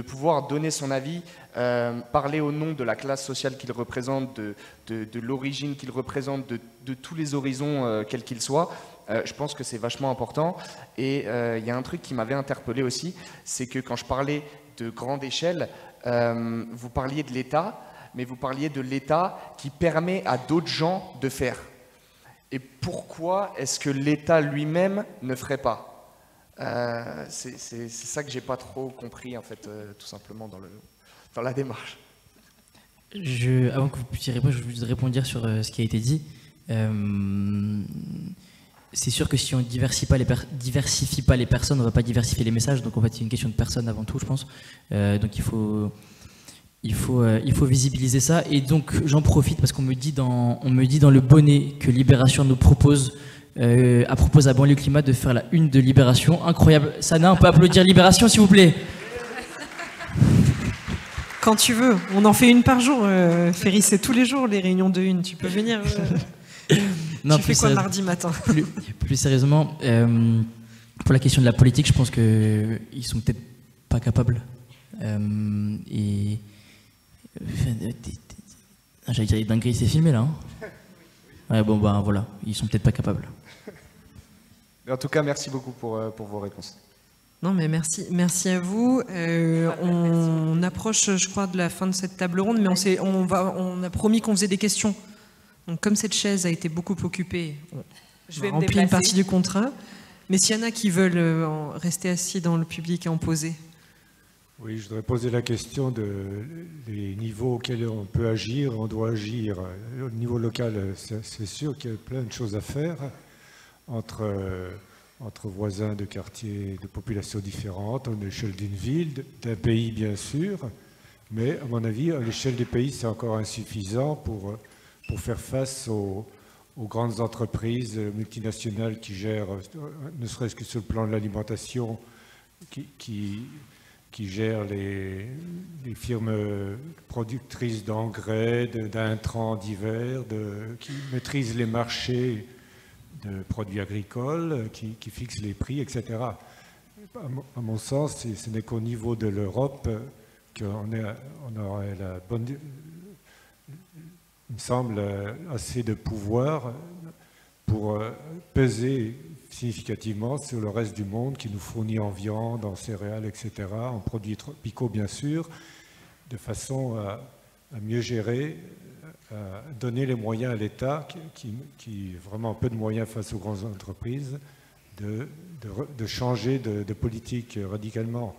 pouvoir donner son avis, parler au nom de la classe sociale qu'il représente, de l'origine qu'il représente, de tous les horizons quels qu'ils soient. Je pense que c'est vachement important. Et il y a un truc qui m'avait interpellé aussi, c'est que quand je parlais de grande échelle, vous parliez de l'État, mais vous parliez de l'État qui permet à d'autres gens de faire. Et pourquoi est-ce que l'État lui-même ne ferait pas? C'est ça que j'ai pas trop compris en fait, tout simplement dans la démarche. Avant que vous puissiez répondre, je veux juste répondre sur ce qui a été dit. C'est sûr que si on diversifie pas les personnes, on va pas diversifier les messages. Donc en fait, c'est une question de personnes avant tout, je pense. Donc il faut visibiliser ça. Et donc j'en profite parce qu'on me dit dans le bonnet que Libération nous propose à Banlieue Climat de faire la une de Libération. Incroyable. Sana, on peut applaudir Libération, s'il vous plaît? Quand tu veux. On en fait une par jour. Ferry, c'est tous les jours les réunions de une. Tu peux venir. Non, tu fais quoi mardi matin? Plus sérieusement, pour la question de la politique, je pense qu'ils sont peut-être pas capables. J'allais dire des dingueries, c'est filmé là. Hein, ouais, bon, voilà, ils sont peut-être pas capables. Mais en tout cas, merci beaucoup pour vos réponses. Non, mais merci à vous. On approche, je crois, de la fin de cette table ronde, mais on a promis qu'on faisait des questions. Donc, comme cette chaise a été beaucoup occupée, je vais remplir une partie du contrat. Mais s'il y en a qui veulent rester assis dans le public et en poser. Oui, je voudrais poser la question des niveaux auxquels on peut agir, on doit agir. Au niveau local, c'est sûr qu'il y a plein de choses à faire entre voisins de quartiers, de populations différentes, à l'échelle d'une ville, d'un pays bien sûr, mais à mon avis, à l'échelle des pays, c'est encore insuffisant pour faire face aux grandes entreprises multinationales qui gèrent, ne serait-ce que sur le plan de l'alimentation, qui gèrent les firmes productrices d'engrais, d'intrants divers, qui maîtrisent les marchés de produits agricoles, qui fixent les prix, etc. À mon sens, ce n'est qu'au niveau de l'Europe qu'on aurait la bonne, il me semble, assez de pouvoir pour peser significativement sur le reste du monde qui nous fournit en viande, en céréales, etc., en produits tropicaux bien sûr, de façon à mieux gérer, à donner les moyens à l'État, qui vraiment peu de moyens face aux grandes entreprises, de changer de politique radicalement.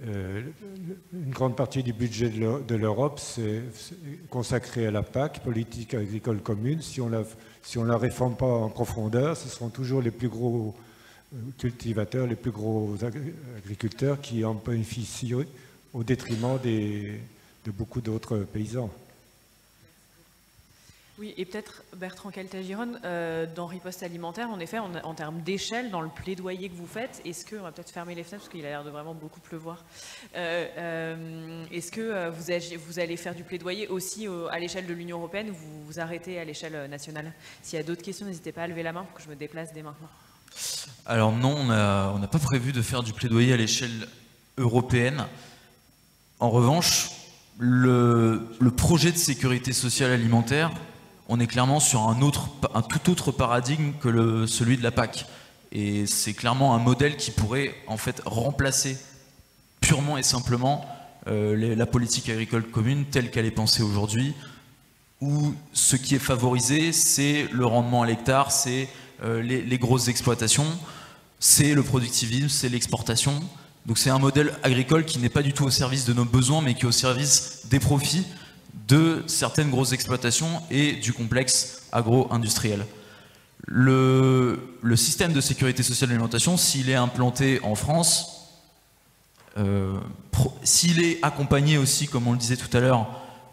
Une grande partie du budget de l'Europe c'est consacré à la PAC, politique agricole commune. Si on la réforme pas en profondeur, ce seront toujours les plus gros cultivateurs, les plus gros agriculteurs qui en bénéficient au détriment de beaucoup d'autres paysans. Oui, et peut-être Bertrand Caltagirone, dans Riposte alimentaire, en effet, en termes d'échelle, dans le plaidoyer que vous faites, est-ce que, on va peut-être fermer les fenêtres parce qu'il a l'air de vraiment beaucoup pleuvoir, est-ce que vous allez faire du plaidoyer aussi à l'échelle de l'Union européenne ou vous vous arrêtez à l'échelle nationale? S'il y a d'autres questions, n'hésitez pas à lever la main pour que je me déplace dès maintenant. Alors non, on n'a pas prévu de faire du plaidoyer à l'échelle européenne. En revanche, le projet de sécurité sociale alimentaire, on est clairement sur un tout autre paradigme que celui de la PAC. Et c'est clairement un modèle qui pourrait en fait remplacer purement et simplement la politique agricole commune telle qu'elle est pensée aujourd'hui, où ce qui est favorisé, c'est le rendement à l'hectare, c'est les grosses exploitations, c'est le productivisme, c'est l'exportation. Donc c'est un modèle agricole qui n'est pas du tout au service de nos besoins, mais qui est au service des profits de certaines grosses exploitations et du complexe agro-industriel. Le système de sécurité sociale de l'alimentation, s'il est implanté en France, s'il est accompagné aussi, comme on le disait tout à l'heure,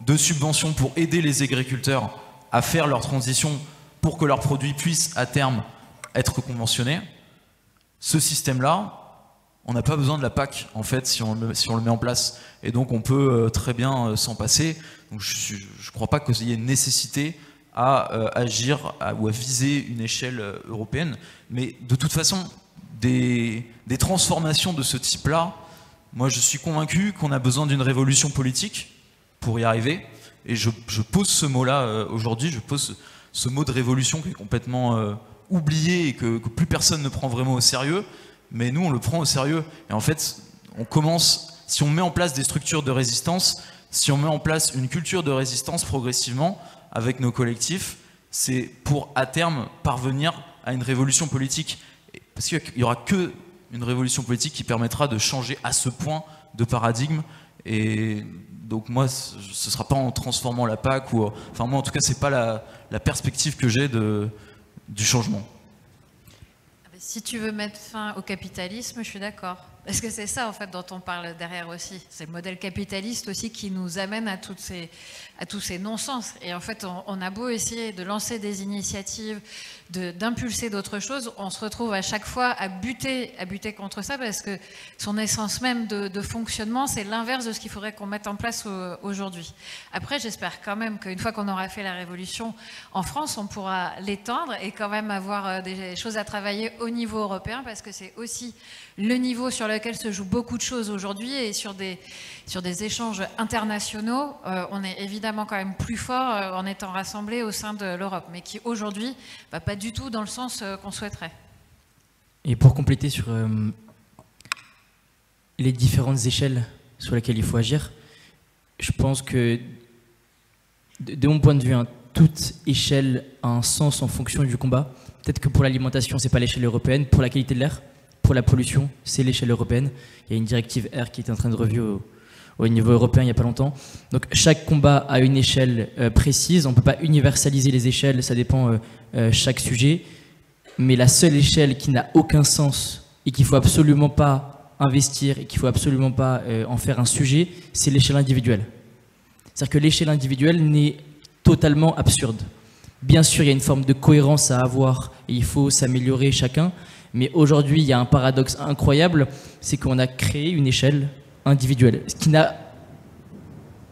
de subventions pour aider les agriculteurs à faire leur transition pour que leurs produits puissent à terme être conventionnés, ce système-là, on n'a pas besoin de la PAC, en fait, si on le met en place. Et donc, on peut très bien s'en passer. Donc, je ne crois pas qu'il y ait une nécessité à agir ou à viser une échelle européenne. Mais de toute façon, des transformations de ce type-là, moi, je suis convaincu qu'on a besoin d'une révolution politique pour y arriver. Et je pose ce mot-là aujourd'hui, je pose ce mot de révolution qui est complètement oublié et que plus personne ne prend vraiment au sérieux. Mais nous, on le prend au sérieux. Et en fait, on commence, si on met en place des structures de résistance, si on met en place une culture de résistance progressivement avec nos collectifs, c'est pour, à terme, parvenir à une révolution politique. Parce qu'il n'y aura qu'une révolution politique qui permettra de changer à ce point de paradigme. Et donc moi, ce ne sera pas en transformant la PAC, ou, enfin moi en tout cas, ce n'est pas la perspective que j'ai du changement. Si tu veux mettre fin au capitalisme, je suis d'accord. Parce que c'est ça, en fait, dont on parle derrière aussi. C'est le modèle capitaliste aussi qui nous amène à tous ces non-sens. Et en fait, on a beau essayer de lancer des initiatives, d'impulser d'autres choses, on se retrouve à chaque fois à buter contre ça, parce que son essence même de fonctionnement, c'est l'inverse de ce qu'il faudrait qu'on mette en place aujourd'hui. Après, j'espère quand même qu'une fois qu'on aura fait la révolution en France, on pourra l'étendre et quand même avoir des choses à travailler au niveau européen, parce que c'est aussi le niveau sur lequel se jouent beaucoup de choses aujourd'hui, et sur des échanges internationaux, on est évidemment quand même plus fort en étant rassemblés au sein de l'Europe, mais qui aujourd'hui va pas du tout dans le sens qu'on souhaiterait. Et pour compléter sur les différentes échelles sur lesquelles il faut agir. Je pense que, de mon point de vue, toute échelle a un sens en fonction du combat. Peut-être que pour l'alimentation, c'est pas l'échelle européenne. Pour la qualité de l'air, pour la pollution, c'est l'échelle européenne. Il y a une directive air qui est en train de revue au niveau européen il n'y a pas longtemps. Donc chaque combat a une échelle précise. On ne peut pas universaliser les échelles, ça dépend chaque sujet. Mais la seule échelle qui n'a aucun sens et qu'il ne faut absolument pas investir et qu'il ne faut absolument pas en faire un sujet, c'est l'échelle individuelle. C'est-à-dire que l'échelle individuelle n'est totalement absurde. Bien sûr, il y a une forme de cohérence à avoir et il faut s'améliorer chacun. Mais aujourd'hui, il y a un paradoxe incroyable, c'est qu'on a créé une échelle individuelle, ce qui n'a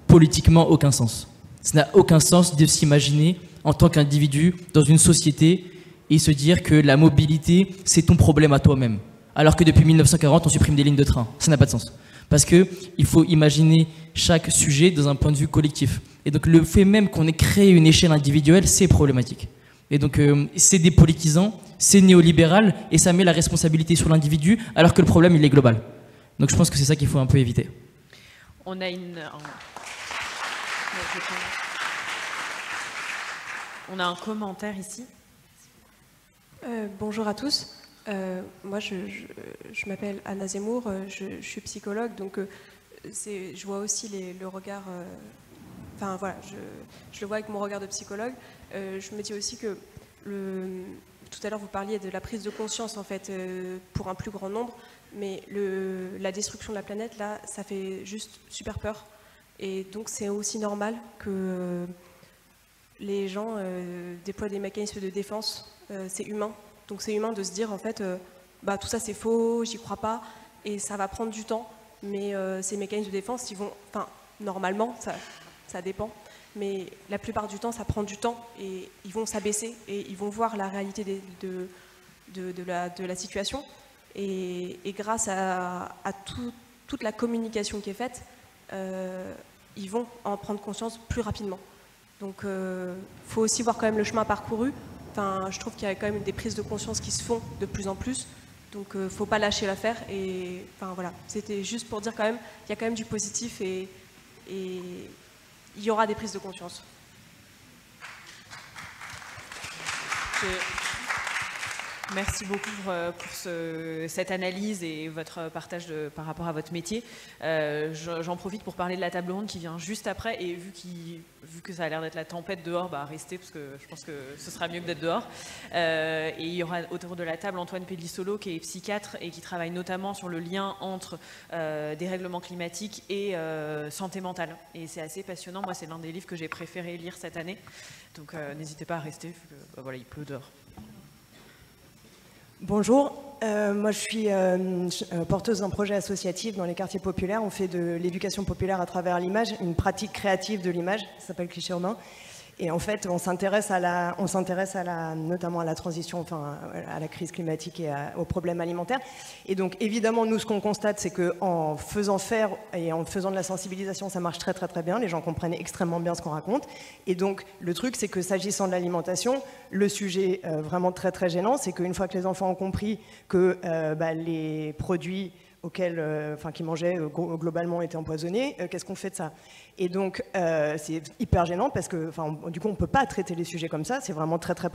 politiquement aucun sens. Ça n'a aucun sens de s'imaginer en tant qu'individu dans une société et se dire que la mobilité, c'est ton problème à toi-même. Alors que depuis 1940, on supprime des lignes de train. Ça n'a pas de sens. Parce qu'il faut imaginer chaque sujet dans un point de vue collectif. Et donc le fait même qu'on ait créé une échelle individuelle, c'est problématique. Et donc c'est dépolitisant, c'est néolibéral, et ça met la responsabilité sur l'individu, alors que le problème, il est global. Donc je pense que c'est ça qu'il faut un peu éviter. On a un commentaire ici. Bonjour à tous. Moi, je m'appelle Anna Zemmour, je suis psychologue, donc je vois aussi le regard... Enfin voilà, je le vois avec mon regard de psychologue. Je me dis aussi que tout à l'heure vous parliez de la prise de conscience en fait pour un plus grand nombre, mais la destruction de la planète là, ça fait juste super peur. Et donc c'est aussi normal que les gens déploient des mécanismes de défense. C'est humain. Donc c'est humain de se dire en fait, bah, tout ça c'est faux, j'y crois pas, et ça va prendre du temps. Mais ces mécanismes de défense, ils vont, enfin normalement, ça dépend, mais la plupart du temps, ça prend du temps et ils vont s'abaisser et ils vont voir la réalité de la situation. Et grâce à toute la communication qui est faite, ils vont en prendre conscience plus rapidement. Donc, faut aussi voir quand même le chemin parcouru. Enfin, je trouve qu'il y a quand même des prises de conscience qui se font de plus en plus. Donc, faut pas lâcher l'affaire. Et enfin voilà, c'était juste pour dire quand même, il y a quand même du positif et il y aura des prises de conscience. Merci beaucoup pour cette analyse et votre partage par rapport à votre métier. J'en profite pour parler de la table ronde qui vient juste après, et vu que ça a l'air d'être la tempête dehors, bah restez parce que je pense que ce sera mieux que d'être dehors. Et il y aura autour de la table Antoine Pellissolo qui est psychiatre et qui travaille notamment sur le lien entre dérèglement climatique et santé mentale. Et c'est assez passionnant. Moi, c'est l'un des livres que j'ai préféré lire cette année. Donc n'hésitez pas à rester, bah, voilà, il pleut dehors. Bonjour, moi je suis porteuse d'un projet associatif dans les quartiers populaires. On fait de l'éducation populaire à travers l'image, une pratique créative de l'image, ça s'appelle Cliché Urbain. Et en fait, on s'intéresse notamment à la transition, enfin à la crise climatique et aux problèmes alimentaires. Et donc évidemment, nous, ce qu'on constate, c'est qu'en faisant faire et en faisant de la sensibilisation, ça marche très très très bien. Les gens comprennent extrêmement bien ce qu'on raconte. Et donc le truc, c'est que s'agissant de l'alimentation, le sujet vraiment très très gênant, c'est qu'une fois que les enfants ont compris que les produits qu'ils mangeaient globalement étaient empoisonnés, qu'est-ce qu'on fait de ça? Et donc c'est hyper gênant parce que du coup on ne peut pas traiter les sujets comme ça, c'est vraiment très très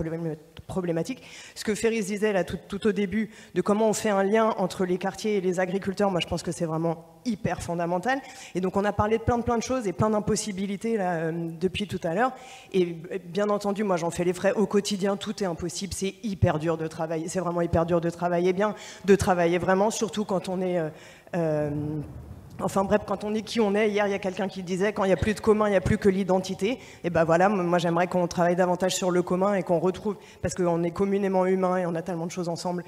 problématique. Ce que Féris disait là tout au début de comment on fait un lien entre les quartiers et les agriculteurs, moi je pense que c'est vraiment hyper fondamental. Et donc on a parlé de plein de choses et plein d'impossibilités là depuis tout à l'heure. Et bien entendu, moi j'en fais les frais au quotidien, tout est impossible, c'est hyper dur de travailler, c'est vraiment hyper dur de travailler bien, de travailler vraiment, surtout quand on est... Enfin bref, quand on est qui on est, hier il y a quelqu'un qui disait quand il n'y a plus de commun, il n'y a plus que l'identité. Et ben voilà, moi j'aimerais qu'on travaille davantage sur le commun et qu'on retrouve, parce qu'on est communément humains et on a tellement de choses ensemble,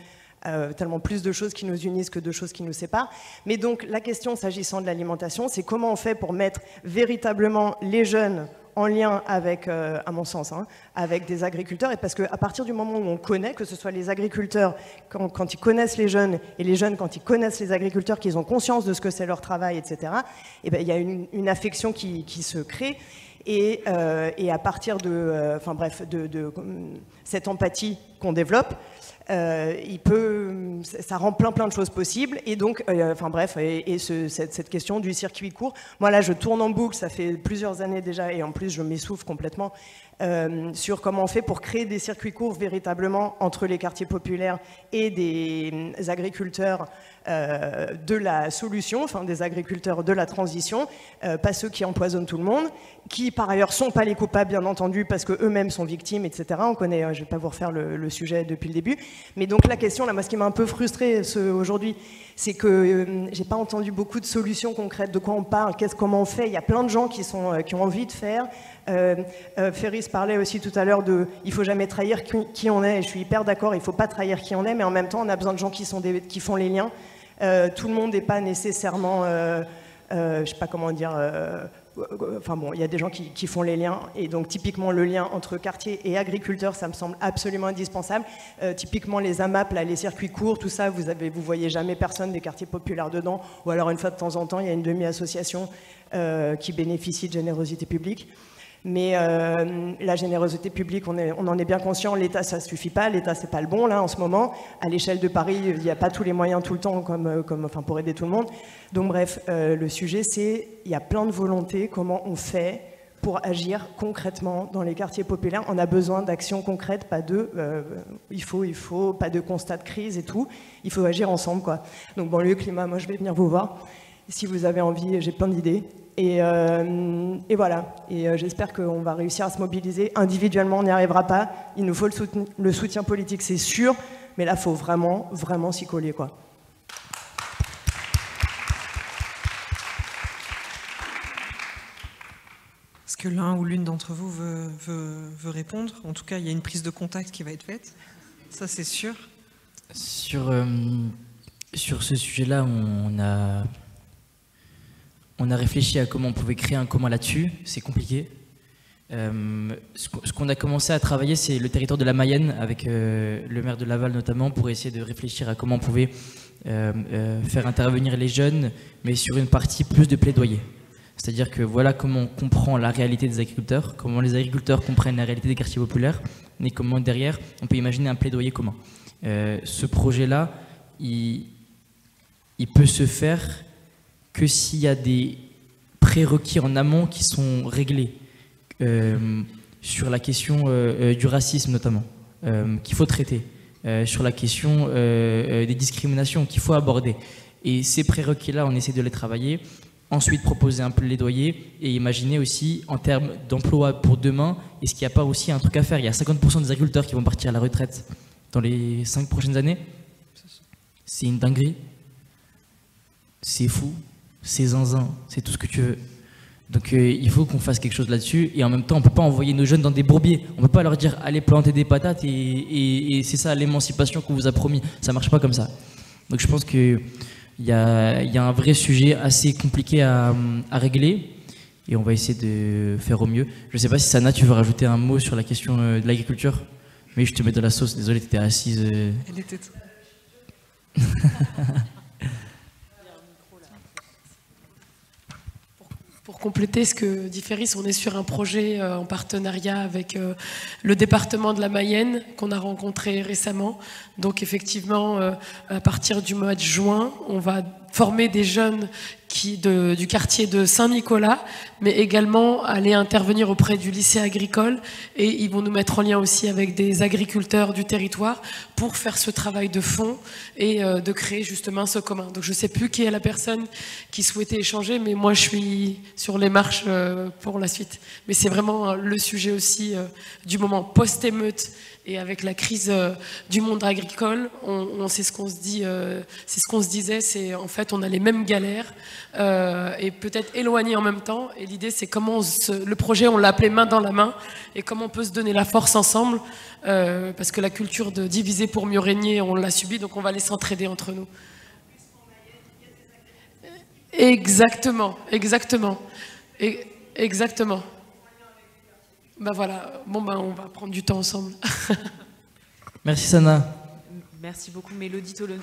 tellement plus de choses qui nous unissent que de choses qui nous séparent. Mais donc la question s'agissant de l'alimentation, c'est comment on fait pour mettre véritablement les jeunes en lien avec, à mon sens, avec des agriculteurs, et parce qu'à partir du moment où on connaît, que ce soit les agriculteurs quand ils connaissent les jeunes, et les jeunes quand ils connaissent les agriculteurs, qu'ils ont conscience de ce que c'est leur travail, etc., et ben, il y a une affection qui se crée, et à partir de cette empathie qu'on développe, ça rend plein de choses possibles. Et donc, enfin bref, cette question du circuit court, moi là je tourne en boucle, ça fait plusieurs années déjà, et en plus je m'essouffle complètement, sur comment on fait pour créer des circuits courts véritablement entre les quartiers populaires et des agriculteurs de la solution, enfin des agriculteurs de la transition, pas ceux qui empoisonnent tout le monde, qui par ailleurs sont pas les coupables bien entendu parce que eux-mêmes sont victimes, etc. On connaît, je vais pas vous refaire le sujet depuis le début, mais donc la question là, moi ce qui m'a un peu frustrée aujourd'hui, c'est que j'ai pas entendu beaucoup de solutions concrètes, de quoi on parle, comment on fait. Il y a plein de gens qui ont envie de faire. Ferris parlait aussi tout à l'heure de il faut jamais trahir qui on est, et je suis hyper d'accord, il faut pas trahir qui on est, mais en même temps on a besoin de gens qui font les liens. Tout le monde n'est pas nécessairement je sais pas comment dire, enfin bon, il y a des gens qui font les liens, et donc typiquement le lien entre quartier et agriculteurs, ça me semble absolument indispensable. Typiquement les AMAP, là, les circuits courts, tout ça, vous voyez jamais personne des quartiers populaires dedans, ou alors une fois de temps en temps, il y a une demi-association qui bénéficie de générosité publique. Mais la générosité publique, on en est bien conscient, l'État ça suffit pas, l'État c'est pas le bon là en ce moment. À l'échelle de Paris, il n'y a pas tous les moyens tout le temps enfin, pour aider tout le monde. Donc bref, le sujet c'est, il y a plein de volontés, comment on fait pour agir concrètement dans les quartiers populaires. On a besoin d'actions concrètes, pas il faut pas de constat de crise et tout, il faut agir ensemble quoi. Donc banlieue climat, moi je vais venir vous voir. Si vous avez envie, j'ai plein d'idées. Et voilà, et j'espère qu'on va réussir à se mobiliser. Individuellement, on n'y arrivera pas. Il nous faut le soutien politique, c'est sûr, mais là, il faut vraiment s'y coller, quoi. Est-ce que l'un ou l'une d'entre vous veut répondre? En tout cas, il y a une prise de contact qui va être faite. Ça, c'est sûr. Sur ce sujet-là, on a réfléchi à comment on pouvait créer un commun là-dessus, c'est compliqué. Ce qu'on a commencé à travailler, c'est le territoire de la Mayenne, avec le maire de Laval notamment, pour essayer de réfléchir à comment on pouvait faire intervenir les jeunes, mais sur une partie plus de plaidoyer. C'est-à-dire que voilà comment on comprend la réalité des agriculteurs, comment les agriculteurs comprennent la réalité des quartiers populaires, mais comment derrière, on peut imaginer un plaidoyer commun. Ce projet-là, il peut se faire que s'il y a des prérequis en amont qui sont réglés, sur la question du racisme notamment, qu'il faut traiter, sur la question des discriminations qu'il faut aborder. Et ces prérequis-là, on essaie de les travailler, ensuite proposer un plaidoyer et imaginer aussi en termes d'emploi pour demain, est-ce qu'il n'y a pas aussi un truc à faire? Il y a 50% des agriculteurs qui vont partir à la retraite dans les 5 prochaines années. C'est une dinguerie. C'est fou. C'est zinzin, c'est tout ce que tu veux. Donc il faut qu'on fasse quelque chose là-dessus, et en même temps on ne peut pas envoyer nos jeunes dans des bourbiers, on ne peut pas leur dire allez planter des patates et c'est ça l'émancipation qu'on vous a promis, ça ne marche pas comme ça. Donc je pense qu'il y a un vrai sujet assez compliqué à régler, et on va essayer de faire au mieux. Je ne sais pas si Sana, tu veux rajouter un mot sur la question de l'agriculture, mais je te mets de la sauce, désolé, tu étais assise. Elle était... Pour compléter ce que dit Ferris, on est sur un projet en partenariat avec le département de la Mayenne qu'on a rencontré récemment. Donc effectivement, à partir du mois de juin, on va former des jeunes du quartier de Saint-Nicolas, mais également aller intervenir auprès du lycée agricole, et ils vont nous mettre en lien aussi avec des agriculteurs du territoire pour faire ce travail de fond et de créer justement ce commun. Donc je ne sais plus qui est la personne qui souhaitait échanger, mais moi je suis sur les marches pour la suite. Mais c'est vraiment le sujet aussi du moment post-émeute. Et avec la crise du monde agricole, on sait ce qu'on se dit, c'est ce qu'on se disait, c'est en fait on a les mêmes galères et peut-être éloignées en même temps. Et l'idée c'est comment le projet on l'a appelé main dans la main, et comment on peut se donner la force ensemble, parce que la culture de diviser pour mieux régner, on l'a subie, donc on va aller s'entraider entre nous. Exactement, exactement, exactement. Ben voilà, bon ben on va prendre du temps ensemble. Merci Sana. Merci beaucoup Mélodie Tonoli.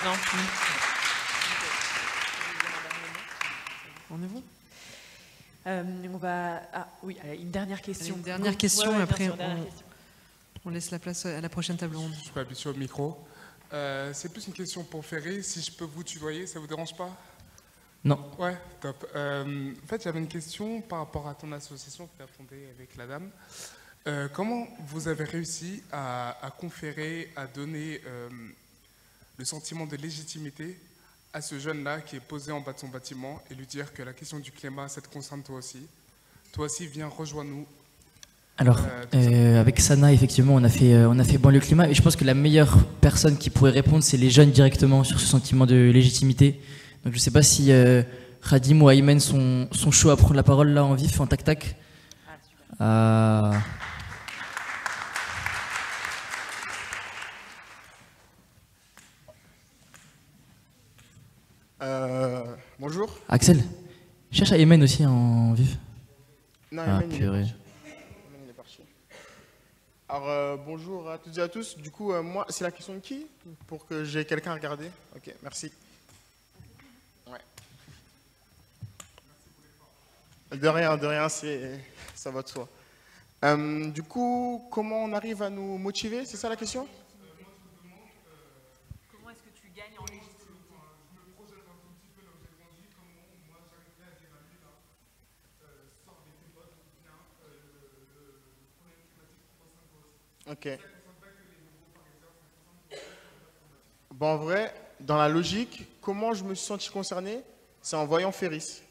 Non. On est bon. On va... Ah oui, une dernière question. Une dernière question, après On laisse la place à la prochaine table ronde. Je suis pas habitué au micro. C'est plus une question pour Ferry. Si je peux vous tutoyer, ça vous dérange pas? Non. Ouais, top. En fait, j'avais une question par rapport à ton association que tu as fondée avec la dame. Comment vous avez réussi à conférer, à donner le sentiment de légitimité à ce jeune-là qui est posé en bas de son bâtiment et lui dire que la question du climat, ça te concerne toi aussi. Toi aussi, viens, rejoins-nous. Alors, avec Sana, effectivement, on a fait Banlieue Climat, et je pense que la meilleure personne qui pourrait répondre, c'est les jeunes directement sur ce sentiment de légitimité. Donc je ne sais pas si Radim ou Aymen sont chauds à prendre la parole là en vif, en tac-tac. Bonjour. Axel, cherche Aymen aussi en vif. Non, ah, Aymen, purée. il est parti. Alors, bonjour à toutes et à tous. Du coup, moi, c'est la question de qui? Pour que j'ai quelqu'un à regarder. Ok, merci. Ouais. De rien, ça va de soi. Du coup, comment on arrive à nous motiver? C'est ça la question? Comment est-ce que tu gagnes en légitimité? Ok. Bon, en vrai, dans la logique, comment je me suis senti concerné? C'est en voyant Ferris.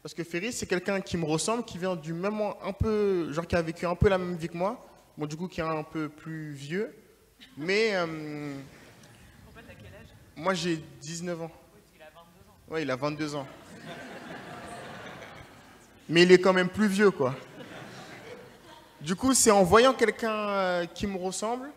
Parce que Ferris, c'est quelqu'un qui me ressemble, qui vient du même un peu, genre qui a vécu un peu la même vie que moi. Bon, du coup, qui est un peu plus vieux. Mais. En fait, à quel âge? Moi, j'ai 19 ans. Oui, il a 22 ans. Ouais, il a 22 ans. Mais il est quand même plus vieux, quoi. Du coup, c'est en voyant quelqu'un qui me ressemble,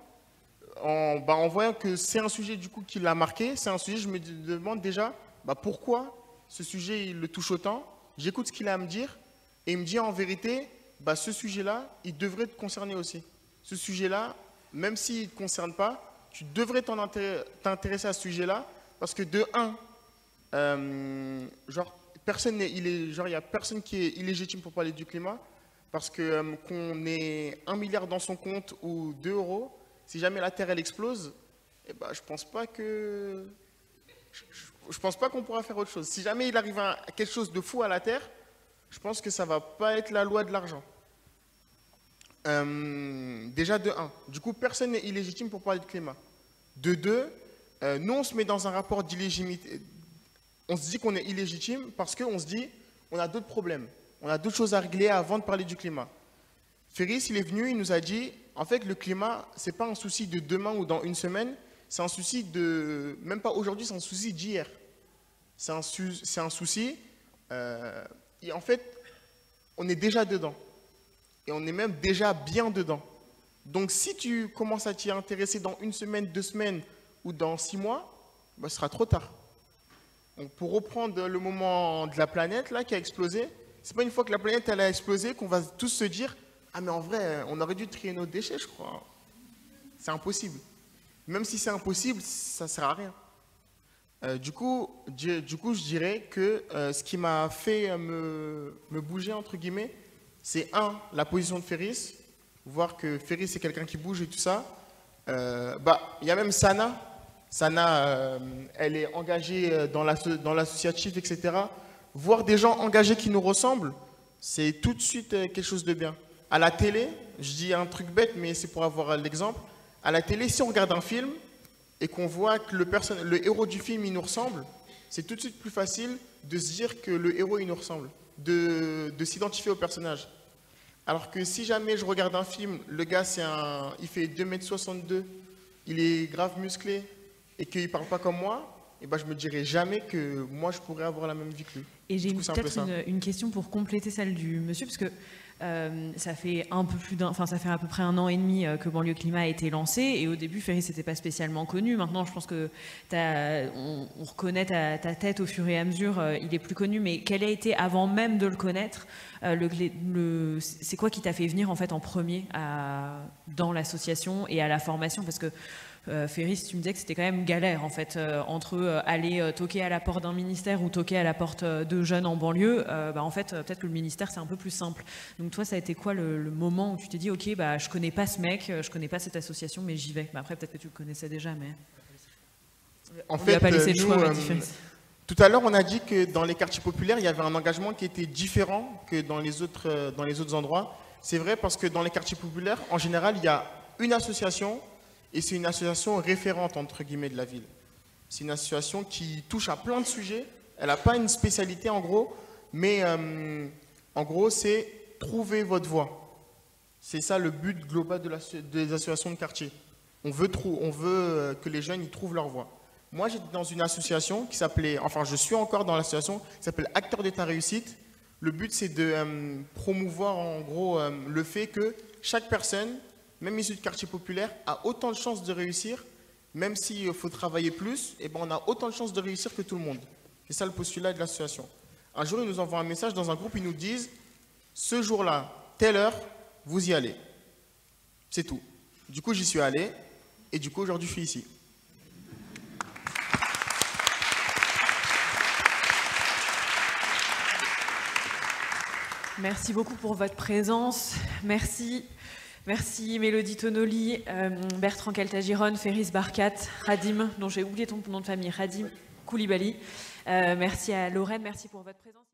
en voyant que c'est un sujet du coup qui l'a marqué, c'est un sujet, je me demande déjà pourquoi ce sujet il le touche autant. J'écoute ce qu'il a à me dire et il me dit en vérité, ce sujet-là, il devrait te concerner aussi. Ce sujet-là, même s'il ne te concerne pas, tu devrais t'intéresser à ce sujet-là parce que de un, il n'y a personne qui est illégitime pour parler du climat. Parce que qu'on ait 1 milliard dans son compte ou 2 euros, si jamais la Terre elle explose, je pense pas qu'on pourra faire autre chose. Si jamais il arrive à quelque chose de fou à la Terre, je pense que ça va pas être la loi de l'argent. Déjà de 1. Du coup, personne n'est illégitime pour parler de climat. De 2, nous on se met dans un rapport d'illégitimité. On se dit qu'on est illégitime parce qu'on se dit on a d'autres problèmes. On a d'autres choses à régler avant de parler du climat. Ferris, il est venu, il nous a dit, en fait, le climat, ce n'est pas un souci de demain ou dans une semaine, c'est un souci de, même pas aujourd'hui, c'est un souci d'hier. C'est un souci, et en fait, on est déjà dedans. Et on est même déjà bien dedans. Donc, si tu commences à t'y intéresser dans 1 semaine, 2 semaines ou dans 6 mois, ce sera trop tard. Donc, pour reprendre le moment de la planète là, qui a explosé, c'est pas une fois que la planète elle a explosé qu'on va tous se dire « Ah mais en vrai, on aurait dû trier nos déchets, je crois. » C'est impossible. Même si c'est impossible, ça ne sert à rien. Du coup, je dirais que ce qui m'a fait me bouger, entre guillemets, c'est la position de Ferris, voir que Ferris c'est quelqu'un qui bouge et tout ça. Il y a même Sana. Sana, elle est engagée dans l'associatif, etc. Voir des gens engagés qui nous ressemblent, c'est tout de suite quelque chose de bien. À la télé, je dis un truc bête, mais c'est pour avoir l'exemple. À la télé, si on regarde un film et qu'on voit que le héros du film, il nous ressemble, c'est tout de suite plus facile de se dire que le héros, il nous ressemble, de s'identifier au personnage. Alors que si jamais je regarde un film, le gars, il fait 2,62 m, il est grave musclé et qu'il ne parle pas comme moi, et je me dirais jamais que moi, je pourrais avoir la même vie que lui. Et j'ai peut-être une question pour compléter celle du monsieur, parce que ça fait ça fait à peu près 1 an et demi que Banlieue Climat a été lancé, et au début, Ferris n'était pas spécialement connu. Maintenant, je pense que on reconnaît ta tête au fur et à mesure, il est plus connu, mais quel a été, avant même de le connaître, c'est quoi qui t'a fait venir en fait en premier dans l'association et à la formation? Parce que Ferris, tu me disais que c'était quand même galère en fait, entre aller toquer à la porte d'un ministère ou toquer à la porte de jeunes en banlieue. En fait, peut-être que le ministère c'est un peu plus simple. Donc toi, ça a été quoi le moment où tu t'es dit, ok, je connais pas ce mec, je connais pas cette association, mais j'y vais. Après, peut-être que tu le connaissais déjà, mais en fait, pas laissé le choix. Tout à l'heure, on a dit que dans les quartiers populaires, il y avait un engagement qui était différent que dans les autres endroits. C'est vrai parce que dans les quartiers populaires, en général, il y a une association et c'est une association référente, entre guillemets, de la ville. C'est une association qui touche à plein de sujets. Elle n'a pas une spécialité, en gros, mais en gros, c'est trouver votre voie. C'est ça le but global des associations de quartier. On veut que les jeunes y trouvent leur voie. Moi, j'étais dans une association qui s'appelait, enfin, je suis encore dans l'association qui s'appelle Acteurs de ta réussite. Le but, c'est de promouvoir, en gros, le fait que chaque personne, même issue de quartier populaire, a autant de chances de réussir, même s'il faut travailler plus, et on a autant de chances de réussir que tout le monde. C'est ça le postulat de l'association. Un jour, ils nous envoient un message dans un groupe, ils nous disent « Ce jour-là, telle heure, vous y allez. » C'est tout. Du coup, j'y suis allé, et du coup, aujourd'hui, je suis ici. Merci beaucoup pour votre présence. Merci. Merci Mélodie Tonoli, Bertrand Caltagirone, Ferris Barkat, Radim, dont j'ai oublié ton nom de famille, Radim Koulibaly. Merci à Lorraine, merci pour votre présence.